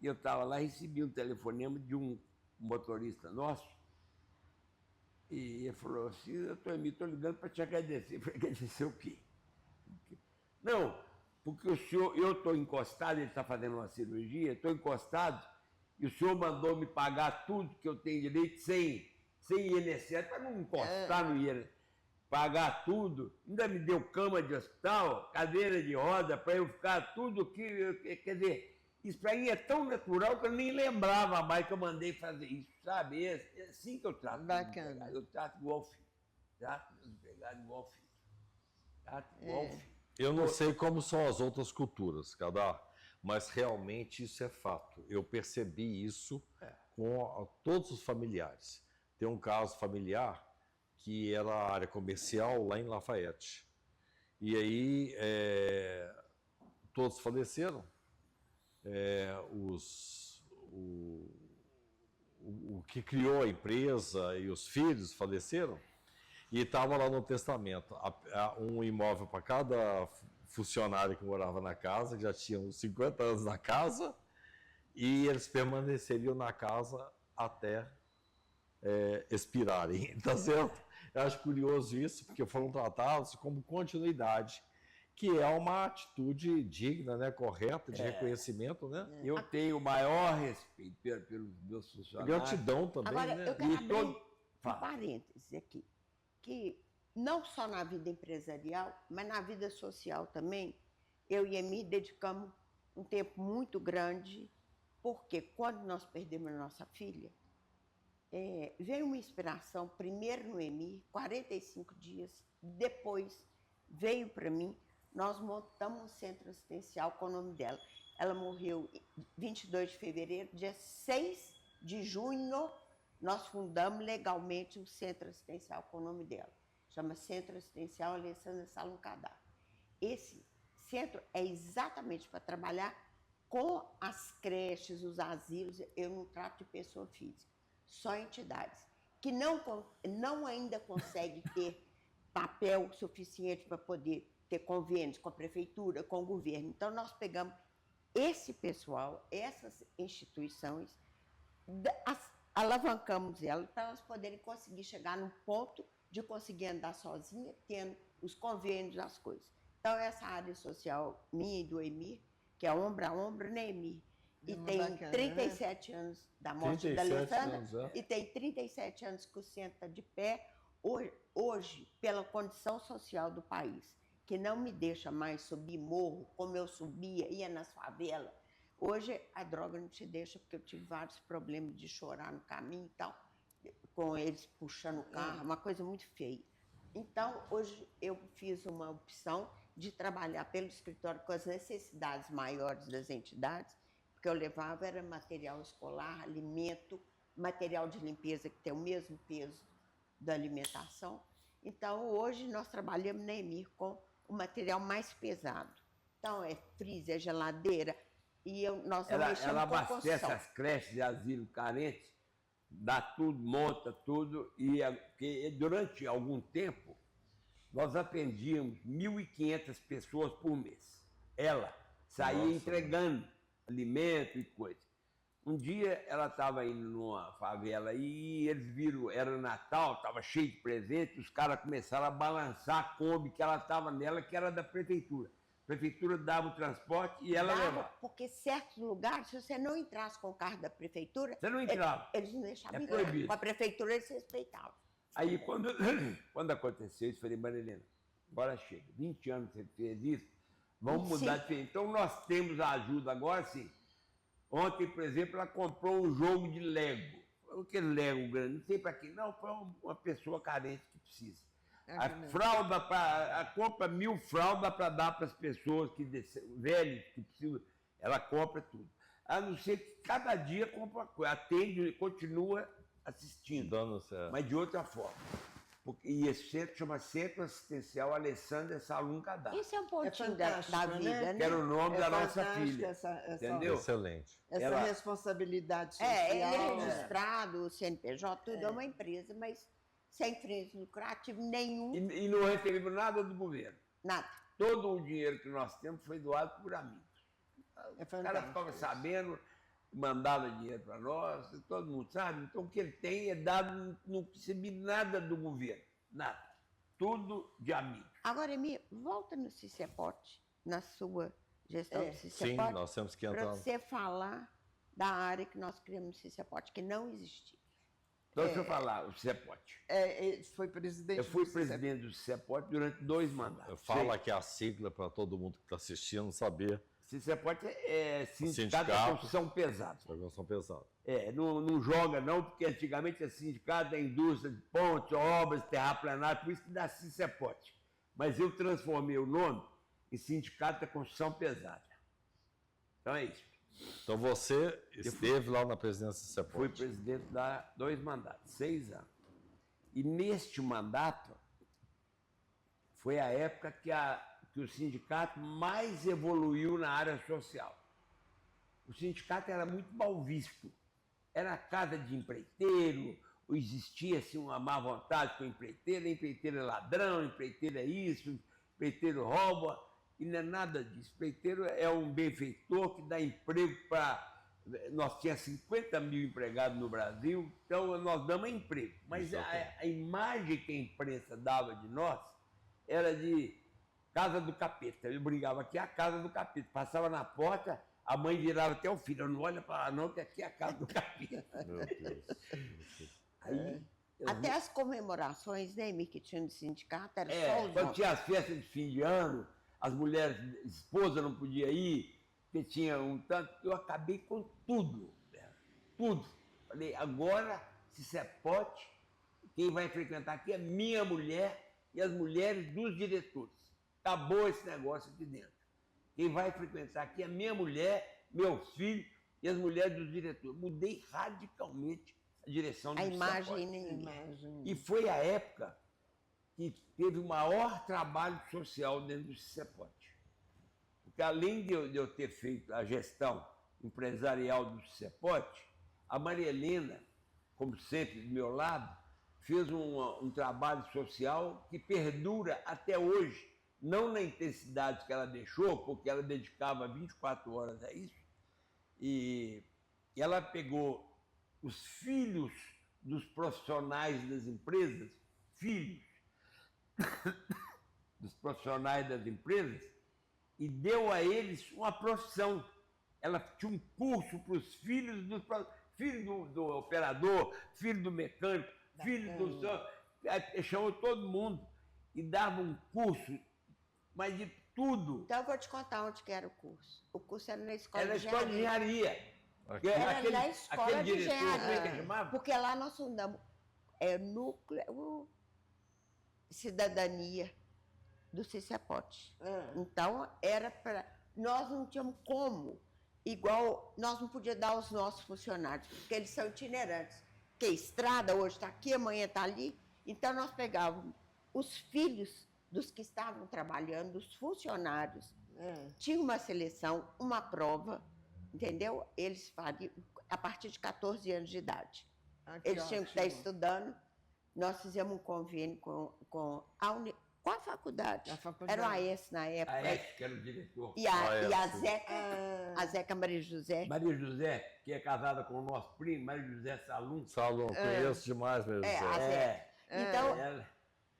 e eu estava lá e recebi um telefonema de um motorista nosso, e ele falou assim, eu estou ligando para te agradecer. Eu falei, agradecer o quê? Não, porque o senhor, eu estou encostado, ele está fazendo uma cirurgia, estou encostado, e o senhor mandou me pagar tudo que eu tenho direito sem INSS, para não encostar no INSS, pagar tudo, ainda me deu cama de hospital, cadeira de roda, para eu ficar tudo que, quer dizer, isso para mim é tão natural que eu nem lembrava mais que eu mandei fazer isso, sabe? É assim que eu trato. Bacana. Eu trato igual filho, trato meus empregados igual filho, trato igual filho. Eu não sei como são as outras culturas, Cadar, mas realmente isso é fato. Eu percebi isso com todos os familiares. Tem um caso familiar que era a área comercial lá em Lafayette. E aí todos faleceram. O que criou a empresa e os filhos faleceram. E estava lá no testamento, um imóvel para cada funcionário que morava na casa, que já tinham 50 anos na casa, e eles permaneceriam na casa até expirarem, tá certo? Eu acho curioso isso, porque foram tratados como continuidade, que é uma atitude digna, né, correta, de reconhecimento, né? Eu tenho o maior respeito pelos meus funcionários. Gratidão também, Agora, né? eu quero E abrir todo- um Fala. parênteses aqui, que não só na vida empresarial, mas na vida social também, eu e a Emi dedicamos um tempo muito grande, porque quando nós perdemos a nossa filha, veio uma inspiração, primeiro no Emi, 45 dias, depois veio para mim, nós montamos um centro assistencial com o nome dela. Ela morreu 22 de fevereiro, dia 6 de junho, nós fundamos legalmente um centro assistencial com o nome dela. Chama Centro Assistencial Alessandra Salum Cadar. Esse centro é exatamente para trabalhar com as creches, os asilos. Eu não trato de pessoa física, só entidades que não ainda conseguem ter papel suficiente para poder ter convênios com a prefeitura, com o governo. Então, nós pegamos esse pessoal, essas instituições, alavancamos elas para elas poderem conseguir chegar no ponto de conseguir andar sozinha, tendo os convênios, as coisas. Então, essa área social minha e do Emir, que é ombro a ombro, né, Emir? E tem Bacana, 37 anos da morte da 37 Alessandra, anos, e tem 37 anos que o centro está de pé, hoje, pela condição social do país, que não me deixa mais subir morro, como eu subia, ia nas favelas. Hoje, a droga não te deixa, porque eu tive vários problemas de chorar no caminho e tal, com eles puxando o carro, uma coisa muito feia. Então, hoje, eu fiz uma opção de trabalhar pelo escritório com as necessidades maiores das entidades, porque eu levava era material escolar, alimento, material de limpeza, que tem o mesmo peso da alimentação. Então, hoje, nós trabalhamos na Emir com o material mais pesado. Então, é freezer, é geladeira, e nós não mexemos Ela com abastece construção. as creches de asilo carentes, dá tudo, monta tudo, porque durante algum tempo nós atendíamos 1.500 pessoas por mês. Ela saía Nossa. entregando alimento e coisa. Um dia ela estava indo numa favela e eles viram, era Natal, estava cheio de presentes, os caras começaram a balançar a Kombi que ela estava nela, que era da prefeitura. A prefeitura dava o transporte e ela Dava, levava. porque certos lugares, se você não entrasse com o carro da prefeitura, Você não entrava. eles não deixavam É entrar. proibido. Com a prefeitura eles respeitavam. Aí, quando aconteceu isso, eu falei, Marilena, agora chega. 20 anos que você fez isso, vamos mudar de feito. Então, nós temos a ajuda agora, sim. Ontem, por exemplo, ela comprou um jogo de Lego. Aquele Lego grande, não sei para quê. Não, foi uma pessoa carente que precisa. A fralda, compra 1000 fraldas para dar para as pessoas velhas que precisam. Ela compra tudo. A não ser que cada dia compra uma coisa. Atende, continua assistindo, Dando certo. mas de outra forma. E esse centro chama Centro Assistencial Alessandra Salum Cadastro. Isso é um pontinho fantástico, da né? vida, né? Que era o nome da nossa fantástico filha. essa Entendeu? Excelente. Essa responsabilidade social. Ele é registrado, o CNPJ, tudo é uma empresa, mas sem fins lucrativos nenhum, E não recebemos nada do governo. nada. Todo o dinheiro que nós temos foi doado por amigos. É O cara fantástico. ficava sabendo, mandava dinheiro para nós, todo mundo sabe. Então o que ele tem é dado, não recebi nada do governo, nada. Tudo de amigos. Agora, Emi, volta no CICEPOT, na sua gestão do Sim, CICEPOT, nós temos que para entrar. você falar da área que nós criamos no CICEPOT, que não existia. Então, deixa eu falar, o CEPOT. Foi presidente Eu fui do presidente do CEPOT durante 2 mandatos. Fala aqui a sigla para todo mundo que está assistindo saber. CEPOT é Sindicato Sindicato. da Construção Pesada. Negócio pesado. Não joga não, porque antigamente é sindicato da indústria de pontes, obras, terraplanário, por isso que dá CEPOT. Mas eu transformei o nome em Sindicato da Construção Pesada. Então é isso. Então você esteve lá na presidência do CEPOT. Fui presidente da 2 mandatos, 6 anos. E neste mandato foi a época que o sindicato mais evoluiu na área social. O sindicato era muito mal visto. Era a casa de empreiteiro, existia assim, uma má vontade com o empreiteiro é ladrão, empreiteiro é isso, empreiteiro rouba, e não é nada disso. Empreiteiro é um benfeitor que dá emprego para... Nós tínhamos 50 mil empregados no Brasil, então nós damos emprego. Mas a imagem que a imprensa dava de nós era de casa do capeta. Eu brigava aqui, é a casa do capeta. Passava na porta, a mãe virava até o filho. Não olha para lá não, que aqui é a casa do capeta. Meu Deus. Aí, Até as comemorações, né, Emi, que tinha no sindicato, era só os quando homens. tinha as festas de fim de ano, as mulheres, esposa não podia ir, porque tinha um tanto. Eu acabei com tudo. Tudo. Falei, agora, se CEPOT, quem vai frequentar aqui é minha mulher e as mulheres dos diretores. Acabou esse negócio aqui dentro. Quem vai frequentar aqui é minha mulher, meus filhos e as mulheres dos diretores. Mudei radicalmente a direção do A CEPOT. imagem, né? E foi a época que teve o maior trabalho social dentro do CEPOT. Porque além de eu ter feito a gestão empresarial do CEPOT, a Maria Helena, como sempre, do meu lado, fez um trabalho social que perdura até hoje, não na intensidade que ela deixou, porque ela dedicava 24 horas a isso, e ela pegou os filhos dos profissionais das empresas, filhos dos profissionais das empresas, e deu a eles uma profissão. Ela tinha um curso para os filhos do operador, filho do mecânico, filho do... Chamou todo mundo e dava um curso, mas de tudo. Então eu vou te contar onde que era o curso. O curso era na escola Era na de escola de engenharia. Aqui. Era na escola aquele de diretor, como é que engenharia. ele chamava? Porque lá nós fundamos núcleo cidadania do CICEPOT. Então, era para... Nós não tínhamos como, igual nós não podíamos dar aos nossos funcionários, porque eles são itinerantes. Porque a estrada hoje está aqui, amanhã está ali. Então, nós pegávamos os filhos dos que estavam trabalhando, os funcionários. Tinha uma seleção, uma prova, entendeu? Eles faziam a partir de 14 anos de idade. Eles tinham que estar estudando. Nós fizemos um convênio com a faculdade. Era o AES na época. A EF, que era o diretor. E a Zeca Maria José. Maria José, que é casada com o nosso primo, Maria José Salum. Salom, conheço demais, meu Deus. A Zeca. Então,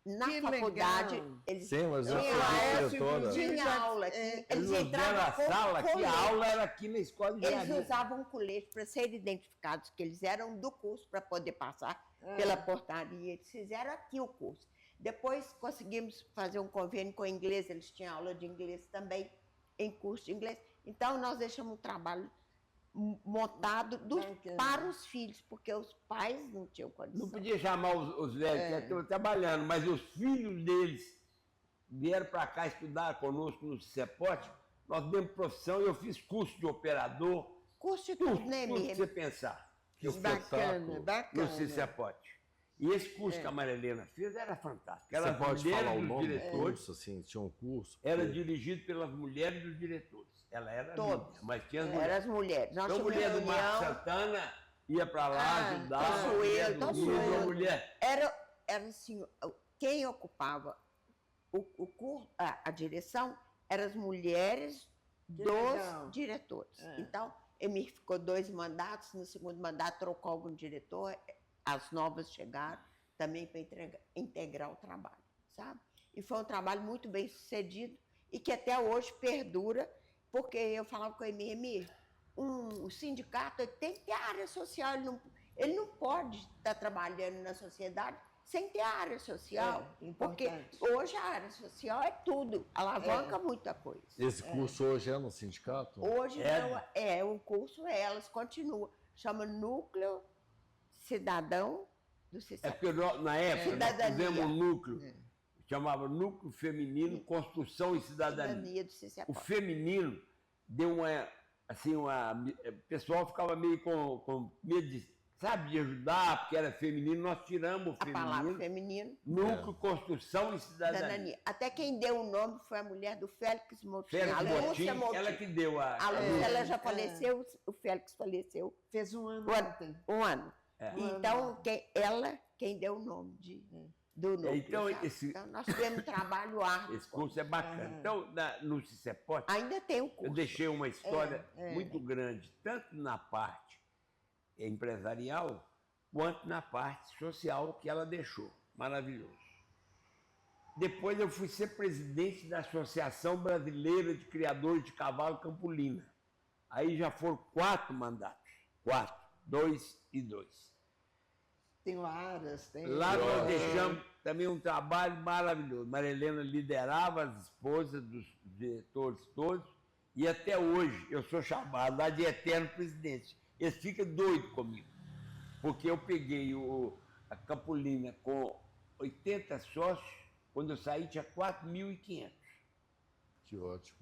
na Que faculdade, legal. eles Sim, mas eu tinha fui Laércio, diretora. inclusive, tinha já- aula aqui. é, Eles Eles não deram a entravam sala, com que a colete. aula era aqui na escola de Eles engenharia. usavam colete para serem identificados que eles eram do curso para poder passar É. pela portaria. Eles fizeram aqui o curso. Depois conseguimos fazer um convênio com o inglês, eles tinham aula de inglês também, em curso de inglês. Então, nós deixamos um trabalho montado Bacana. para os filhos, porque os pais não tinham condição. Não podia chamar os velhos que estavam trabalhando, mas os filhos deles vieram para cá estudar conosco no CICEPOT. Nós demos profissão e eu fiz curso de operador, Curso de tudo, tudo, né, tudo que você Miriam? pensar. Que Bacana, espetáculo. No bacana. CICEPOT. E esse curso que a Maria Helena fez era fantástico. Era Você as pode mulheres falar o dos nome do diretores, curso, assim, tinha um curso? era porque- dirigido pelas mulheres dos diretores. Ela era Todos. linda, mas tinha as mulheres. Eram as mulheres. Nós Então, a tínhamos mulher do Marco reunião, Santana ia para lá, Ah, ajudava. tá a mulher do zoando, Guido, tá a zoando. mulher. era assim, quem ocupava o curso, a direção, eram as mulheres Que dos legal. diretores. É. Então, Emir ficou 2 mandatos, no segundo mandato trocou algum diretor, as novas chegaram também para integrar o trabalho, sabe? E foi um trabalho muito bem sucedido e que até hoje perdura, porque eu falava com o Emir, o sindicato ele tem que ter área social, ele não pode estar trabalhando na sociedade sem ter área social, É, porque importante. hoje a área social é tudo, alavanca muita coisa. Esse curso hoje é no sindicato? Hoje É. não, o curso elas continuam, chama Núcleo Cidadão do É Sistema. porque na época nós Cidadania. fizemos um núcleo, chamava Núcleo Feminino, Construção e Cidadania. Cidadania do Sistema. O feminino deu o pessoal ficava meio com medo de, sabe, de ajudar, porque era feminino, nós tiramos o A palavra feminino, feminino, Núcleo, Construção e Cidadania. cidadania. Até quem deu o nome foi a mulher do Félix Motim. Félix a Motim, Lúcia Motim. ela que deu A Lúcia ela já faleceu, o Félix faleceu Fez um ano um ano. ontem. Um ano. É. Então, quem deu o nome do núcleo. Então, sabe? Então, nós tivemos um trabalho árduo. Esse curso é bacana. Então, no CICEPOT, Ainda tem o eu curso. deixei uma história É. muito grande, tanto na parte empresarial, quanto na parte social que ela deixou. Maravilhoso. Depois eu fui ser presidente da Associação Brasileira de Criadores de Cavalo Campolina. Aí já foram 4 mandatos. 4, 2 e 2. Tem o Aras, tem. Lá nós deixamos também um trabalho maravilhoso. Maria Helena liderava as esposas dos diretores todos, e até hoje eu sou chamado lá de eterno presidente. Eles ficam doidos comigo, porque eu peguei a Campolina com 80 sócios, quando eu saí tinha 4.500. Que ótimo.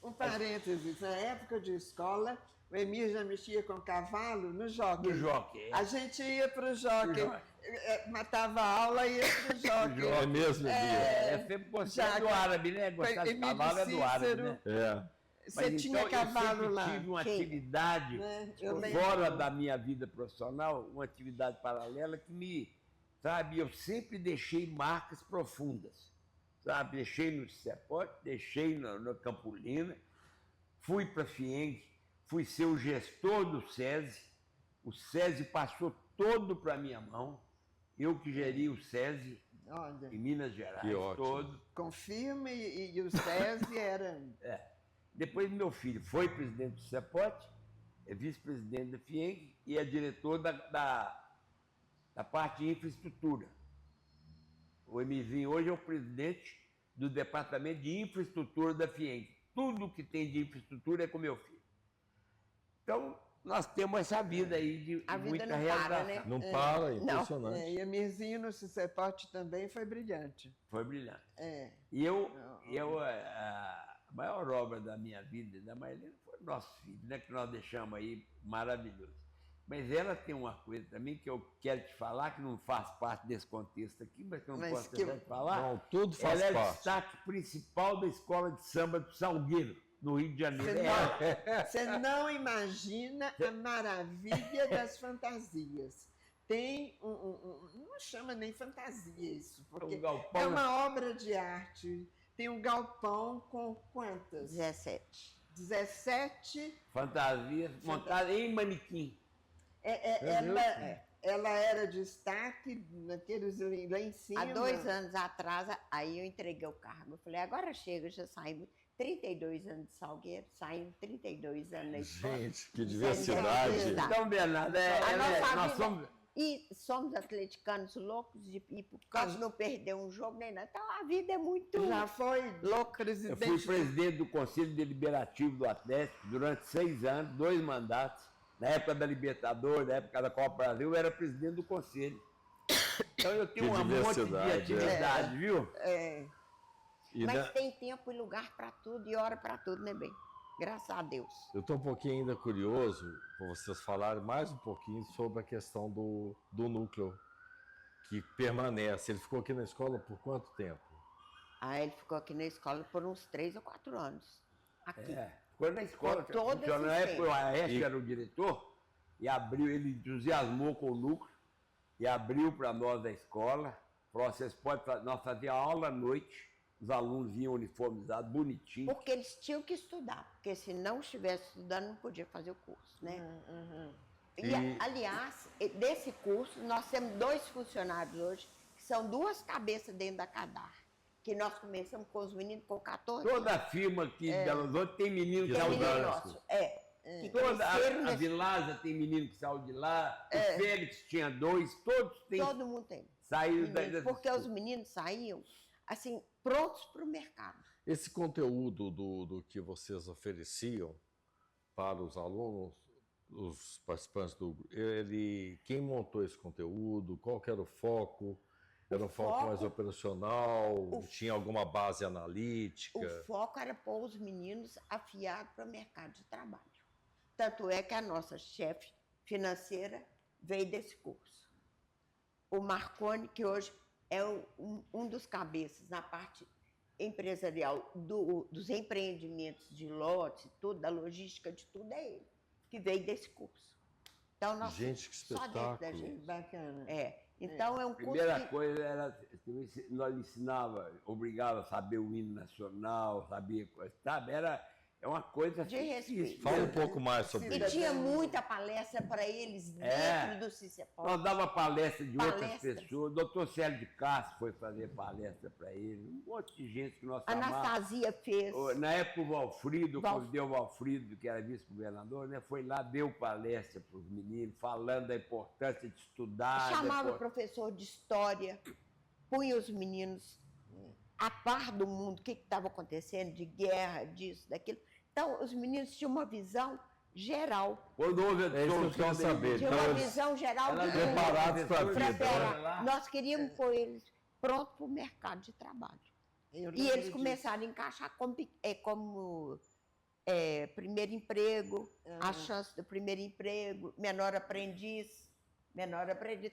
Um parênteses, na época de escola, o Emir já mexia com cavalo no jockey. No jockey. A gente ia para o jockey, jockey. matava a aula e ia para o jockey. É mesmo, Bia? É sempre gostar do árabe, né? Gostar de Emílio cavalo é do árabe, Cícero. né? É. Você Mas, tinha então, cavalo eu lá. sempre tive uma Sim. atividade Né? Eu lembro. fora da minha vida profissional, uma atividade paralela que sabe, eu sempre deixei marcas profundas, sabe? Deixei no CICEPOT, deixei na Campolina, fui para a FIENG, fui ser o gestor do SESI, o SESI passou todo para minha mão, eu que geri o SESI Olha, em Minas Gerais, Que ótimo. todo. confirme e o SESI era. Depois meu filho foi presidente do CICEPOT, é vice-presidente da FIENG e é diretor da parte de infraestrutura. O Emizinho hoje é o presidente do departamento de infraestrutura da FIENG. Tudo que tem de infraestrutura é com meu filho. Então, nós temos essa vida aí de A vida muita não para, realização. né? Não para, impressionante. E Emirzinho no Cicepote também foi brilhante. Foi brilhante. É. E a maior obra da minha vida, da Marilena, foi o nosso filho, né, que nós deixamos aí maravilhoso. Mas ela tem uma coisa também que eu quero te falar, que não faz parte desse contexto aqui, mas que eu não Mas posso que- deixar de falar. Não, tudo faz Ela é parte. destaque principal da escola de samba do Salgueiro, no Rio de Janeiro. Você não imagina a maravilha das fantasias. Tem não chama nem fantasia isso, porque Um galpão, é uma obra de arte. Tem um galpão com quantas? 17. 17. Fantasia montada em manequim. É ela era destaque naqueles lá em cima. Há 2 anos atrás, aí eu entreguei o cargo. Eu falei, agora chega, já saímos 32 anos de Salgueiro, saímos 32 anos na escola. Gente, que diversidade. Então, Bernardo, A nossa nós vida- somos... E somos atleticanos loucos de ir por causa de não perder um jogo nem nada. Então a vida é muito Já foi louca. Eu presidente. fui presidente do Conselho Deliberativo do Atlético durante 6 anos, 2 mandatos. Na época da Libertadores, na época da Copa Brasil, eu era presidente do Conselho. Então eu tenho Que um monte de diversidade, atividade, viu? É, E Mas né, tem tempo e lugar para tudo e hora para tudo, né, bem? Graças a Deus. eu estou um pouquinho ainda curioso por vocês falarem mais um pouquinho sobre a questão do núcleo que permanece. Ele ficou aqui na escola por quanto tempo? Aí ele ficou aqui na escola por uns 3 ou 4 anos. Aqui. Ficou na escola. Com todo esse Na época, tempo. o Aécio era o diretor e abriu, ele entusiasmou com o núcleo e abriu para nós a escola. Falou, vocês podem fazer, nós fazíamos aula à noite, os alunos vinham uniformizados, bonitinhos. Porque eles tinham que estudar, porque se não estivesse estudando, não podia fazer o curso, né? E, E- aliás, desse curso, nós temos 2 funcionários hoje, que são 2 cabeças dentro da Cadar. Que nós começamos com os meninos com 14 anos. Toda a firma aqui de Belo Horizonte tem menino que Que Tem saiu é da... menino dança. nosso. Que Toda cresceram a nesse- Vilasa tem menino que saiu de lá, o Félix tinha 2, todos têm Todo mundo tem. saído Meninos, porque os meninos saíam, assim, prontos para o mercado. Esse conteúdo do que vocês ofereciam para os alunos, os participantes do grupo, quem montou esse conteúdo? Qual que era o foco? Era um foco mais operacional? Tinha alguma base analítica? O foco era pôr os meninos afiados para o mercado de trabalho. Tanto é que a nossa chefe financeira veio desse curso. O Marconi, que hoje é um dos cabeças na parte empresarial dos empreendimentos de lotes, tudo, da logística de tudo, é ele, que veio desse curso. Então, nós Gente, que só dentro da espetáculo. gente. bacana. Então, é um A curso primeira que... coisa era, nós ensinava, obrigava a saber o hino nacional, sabia, sabe? É uma coisa De difícil. respeito. Fala um pouco mais sobre E isso. tinha muita palestra para eles dentro do CICEPOL. Nós dava palestra de outras Palestras. pessoas. O doutor Célio de Castro foi fazer palestra para ele. Um monte de gente que nós chamávamos. Anastasia fez. Na época, o Valfrido, Val- quando deu o Valfrido, que era vice-governador, né, foi lá, deu palestra para os meninos, falando da importância de estudar. Chamava o professor de história, punha os meninos a par do mundo, o que estava acontecendo, de guerra, disso, daquilo. Então, os meninos tinham uma visão geral. Quando houve a É isso que eu dissolução queria da saber. Tinha Então, uma eles- visão geral ela de preparados tudo. pra professora vida, de história Pra- lá. Nós queríamos pôr eles prontos para o mercado de trabalho. Eu E lembro eles disso. começaram a encaixar como primeiro emprego, a chance do primeiro emprego, menor aprendiz,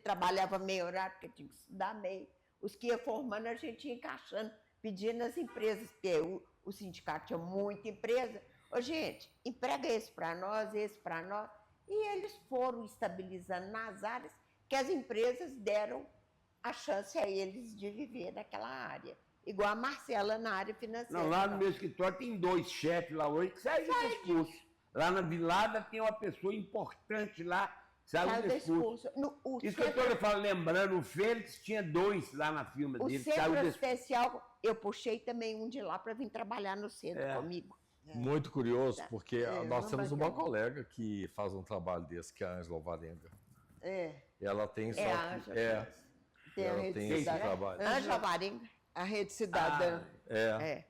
trabalhava meio horário, porque tinha que estudar meio. Os que ia formando, a gente ia encaixando, pedindo nas empresas, porque o sindicato tinha muita empresa. Ô, gente, emprega esse para nós, esse para nós. E eles foram estabilizando nas áreas que as empresas deram a chance a eles de viver naquela área. Igual a Marcela na área financeira. Não, lá no meu escritório tem 2 chefes lá hoje que saíram desse curso. Lá na Vilada tem uma pessoa importante lá que saiu Saiu desse desse curso. curso. O Isso que eu centro, estou lembrando, o Félix tinha 2 lá na firma o dele, que saiu centro desse curso. assistencial, eu puxei também um de lá para vir trabalhar no centro comigo. Muito curioso, porque nós não temos bacana. uma colega que faz um trabalho desse, que é a Ângela Alvarenga. É, Ela tem só É a que- Ângela. tem a ela rede tem esse cidadã. trabalho. Ângela Varenga. A rede cidadã. É.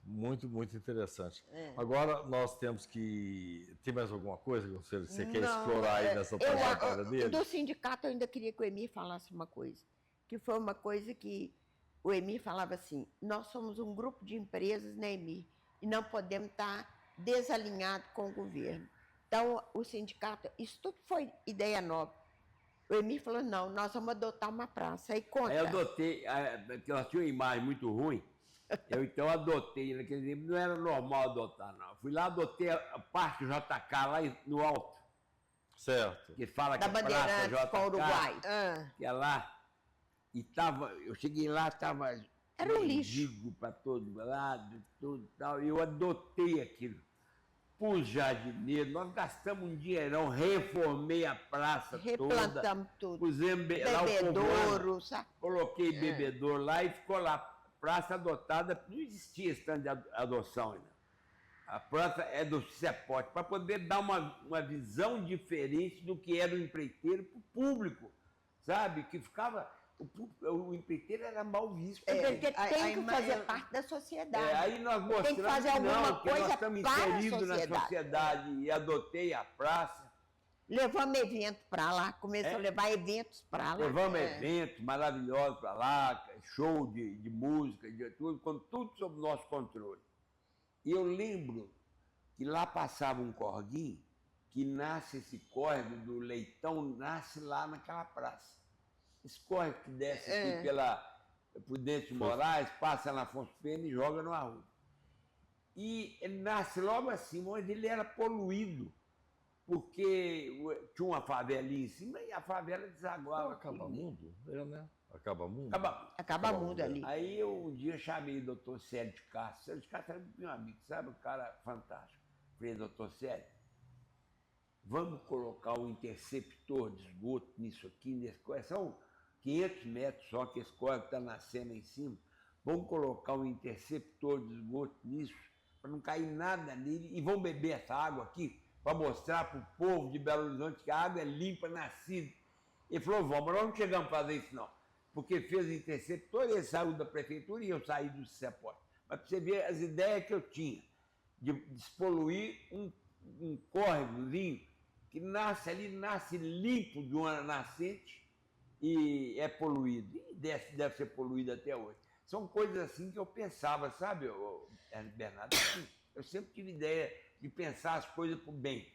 Muito, muito interessante. É. Agora nós temos que. Tem mais alguma coisa que você quer Não, explorar aí nessa trajetória dele? Do sindicato, eu ainda queria que o Emir falasse uma coisa. Que foi uma coisa que o Emir falava assim: nós somos um grupo de empresas, né, Emir? E não podemos estar desalinhados com o governo. Então, o sindicato, isso tudo foi ideia nova. O Emir falou: não, nós vamos adotar uma praça. Aí conta. Aí eu adotei, porque nós tínhamos uma imagem muito ruim, eu então adotei, naquele tempo não era normal adotar, não. Fui lá, adotei a parte JK lá no alto, Certo. que fala Da que é Praça Bandeirantes JK, com o Uruguai. que é lá, e eu cheguei lá, estava Era um lixo. para todo lado, tudo e tal, e eu adotei aquilo. pus jardineiro, nós gastamos um dinheirão, reformei a praça toda. Replantamos tudo. Pusemos lá o Bebedouro, sabe? coloquei bebedouro lá e ficou lá. Praça adotada, não existia stand de adoção ainda. A praça é do CEPOT, para poder dar uma visão diferente do que era o empreiteiro para o público, sabe? Que ficava... O empreiteiro era mal visto. Porque tem que fazer parte da sociedade. Aí nós mostramos tem que fazer alguma que coisa nós estamos para a inseridos na sociedade. sociedade e adotei a praça. Levamos evento para lá, começou a levar eventos para lá. Levamos eventos maravilhosos para lá, show de música, de tudo, com tudo sob nosso controle. E eu lembro que lá passava um corguinho, que nasce esse córrego do Leitão, nasce lá naquela praça. Esse córrego que desce aqui pela Prudente Moraes, passa na Afonso Pena e joga no Arruda. E ele nasce logo assim, mas ele era poluído, porque tinha uma favelinha em cima e a favela desaguava. Acabamundo? É, né? Acabamundo? Acabamundo ali. Aí eu um dia chamei o doutor Célio de Castro. Célio de Castro era meu amigo, sabe? Um cara fantástico. Falei, doutor Célio, vamos colocar um interceptor de esgoto nisso aqui, são 500 metros só que esse córrego está nascendo em cima. Vamos colocar um interceptor de esgoto nisso, para não cair nada nele, e vão beber essa água aqui, para mostrar para o povo de Belo Horizonte que a água é limpa, nascida. Ele falou, vamos, mas nós não chegamos a fazer isso não, porque fez o interceptor, ele saiu da prefeitura e eu saí do CEPOT. Mas para você ver as ideias que eu tinha de despoluir um córregozinho que nasce ali, nasce limpo de uma nascente e é poluído. E deve ser poluído até hoje. São coisas assim que eu pensava, sabe, Bernardo? Eu sempre tive ideia de pensar as coisas para o bem.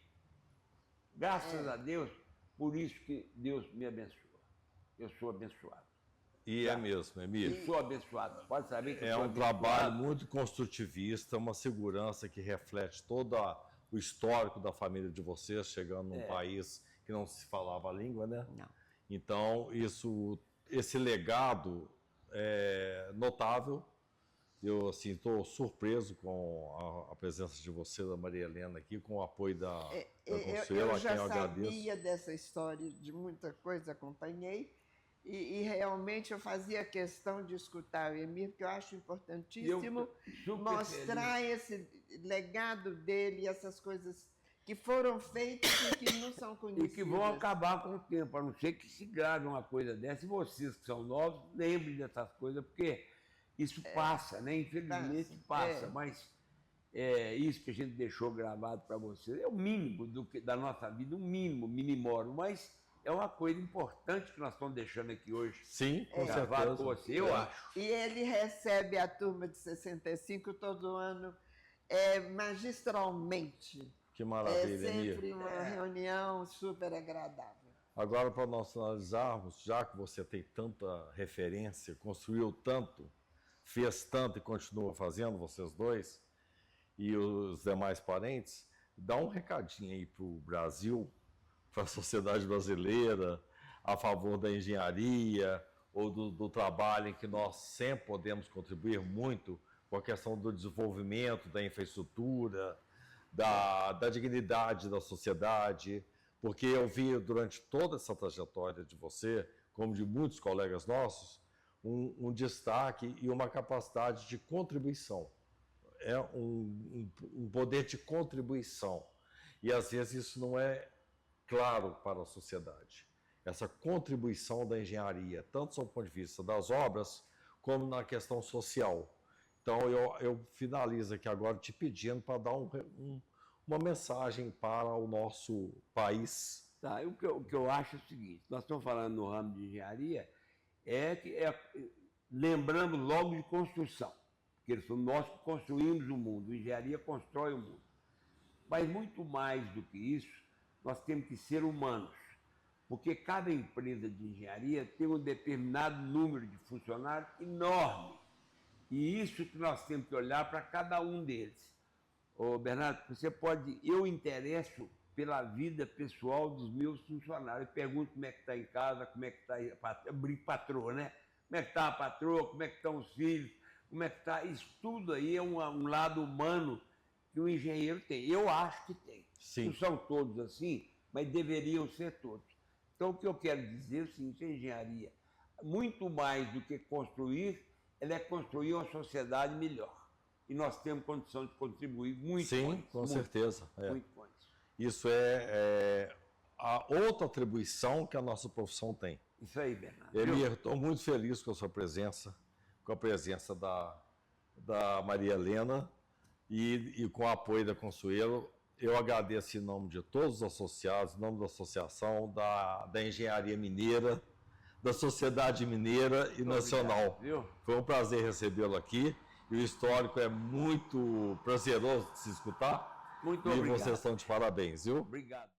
Graças a Deus, por isso que Deus me abençoa. Eu sou abençoado. E é mesmo, Emílio. Eu sou abençoado. Pode saber que eu É sou um abençoado. trabalho muito construtivista, uma segurança que reflete todo o histórico da família de vocês, chegando num país que não se falava a língua, né? Não. Então, esse legado é notável. Eu assim estou surpreso com a presença de você, da Maria Helena, aqui, com o apoio da Consuelo, Eu a quem já eu agradeço. sabia dessa história, de muita coisa, acompanhei, e realmente eu fazia questão de escutar o Emir, porque eu acho importantíssimo mostrar esse legado dele, essas coisas que foram feitas e que não são conhecidas. E que vão acabar com o tempo, a não ser que se grave uma coisa dessa. E vocês que são novos, lembrem dessas coisas, porque isso passa, né? Infelizmente passa. Mas isso que a gente deixou gravado para vocês é o mínimo da nossa vida, um mínimo, minimoro, mas é uma coisa importante que nós estamos deixando aqui hoje. Sim, com gravado certeza. com você, eu acho. E ele recebe a turma de 65 todo ano, magistralmente. Que maravilha, Emir. Sempre uma reunião super agradável. Agora, para nós analisarmos, já que você tem tanta referência, construiu tanto, fez tanto e continua fazendo, vocês dois, e os demais parentes, dá um recadinho aí para o Brasil, para a sociedade brasileira, a favor da engenharia ou do trabalho em que nós sempre podemos contribuir muito com a questão do desenvolvimento, da infraestrutura, da dignidade da sociedade, porque eu vi durante toda essa trajetória de você, como de muitos colegas nossos, um destaque e uma capacidade de contribuição. É um poder de contribuição. E às vezes isso não é claro para a sociedade. Essa contribuição da engenharia, tanto do ponto de vista das obras, como na questão social. Então, eu finalizo aqui agora te pedindo para dar uma mensagem para o nosso país. Tá, o que eu acho é o seguinte, nós estamos falando no ramo de engenharia, lembramos logo de construção, porque nós que construímos o mundo, a engenharia constrói o mundo. Mas muito mais do que isso, nós temos que ser humanos, porque cada empresa de engenharia tem um determinado número de funcionários enorme. E isso que nós temos que olhar para cada um deles. Ô, Bernardo, eu interesso pela vida pessoal dos meus funcionários. Eu pergunto como é que está em casa, como é que está a patroa, né? Como é que está a patroa, como é que estão os filhos, como é que está. Isso tudo aí é um lado humano que o engenheiro tem. Eu acho que tem. Sim. Não são todos assim, mas deveriam ser todos. Então, o que eu quero dizer é o seguinte: a engenharia, muito mais do que construir, ela é construir uma sociedade melhor. E nós temos condição de contribuir muito. Sim, com certeza. Muito com isso. Isso é a outra atribuição que a nossa profissão tem. Isso aí, Bernardo. Emir, estou muito feliz com a sua presença, com a presença da Maria Helena e com o apoio da Consuelo. Eu agradeço em nome de todos os associados, em nome da associação, da Engenharia Mineira, da Sociedade Mineira e Nacional. Obrigado, viu? Foi um prazer recebê-lo aqui e o histórico é muito prazeroso de se escutar. Muito e obrigado. vocês estão de parabéns, viu? Obrigado.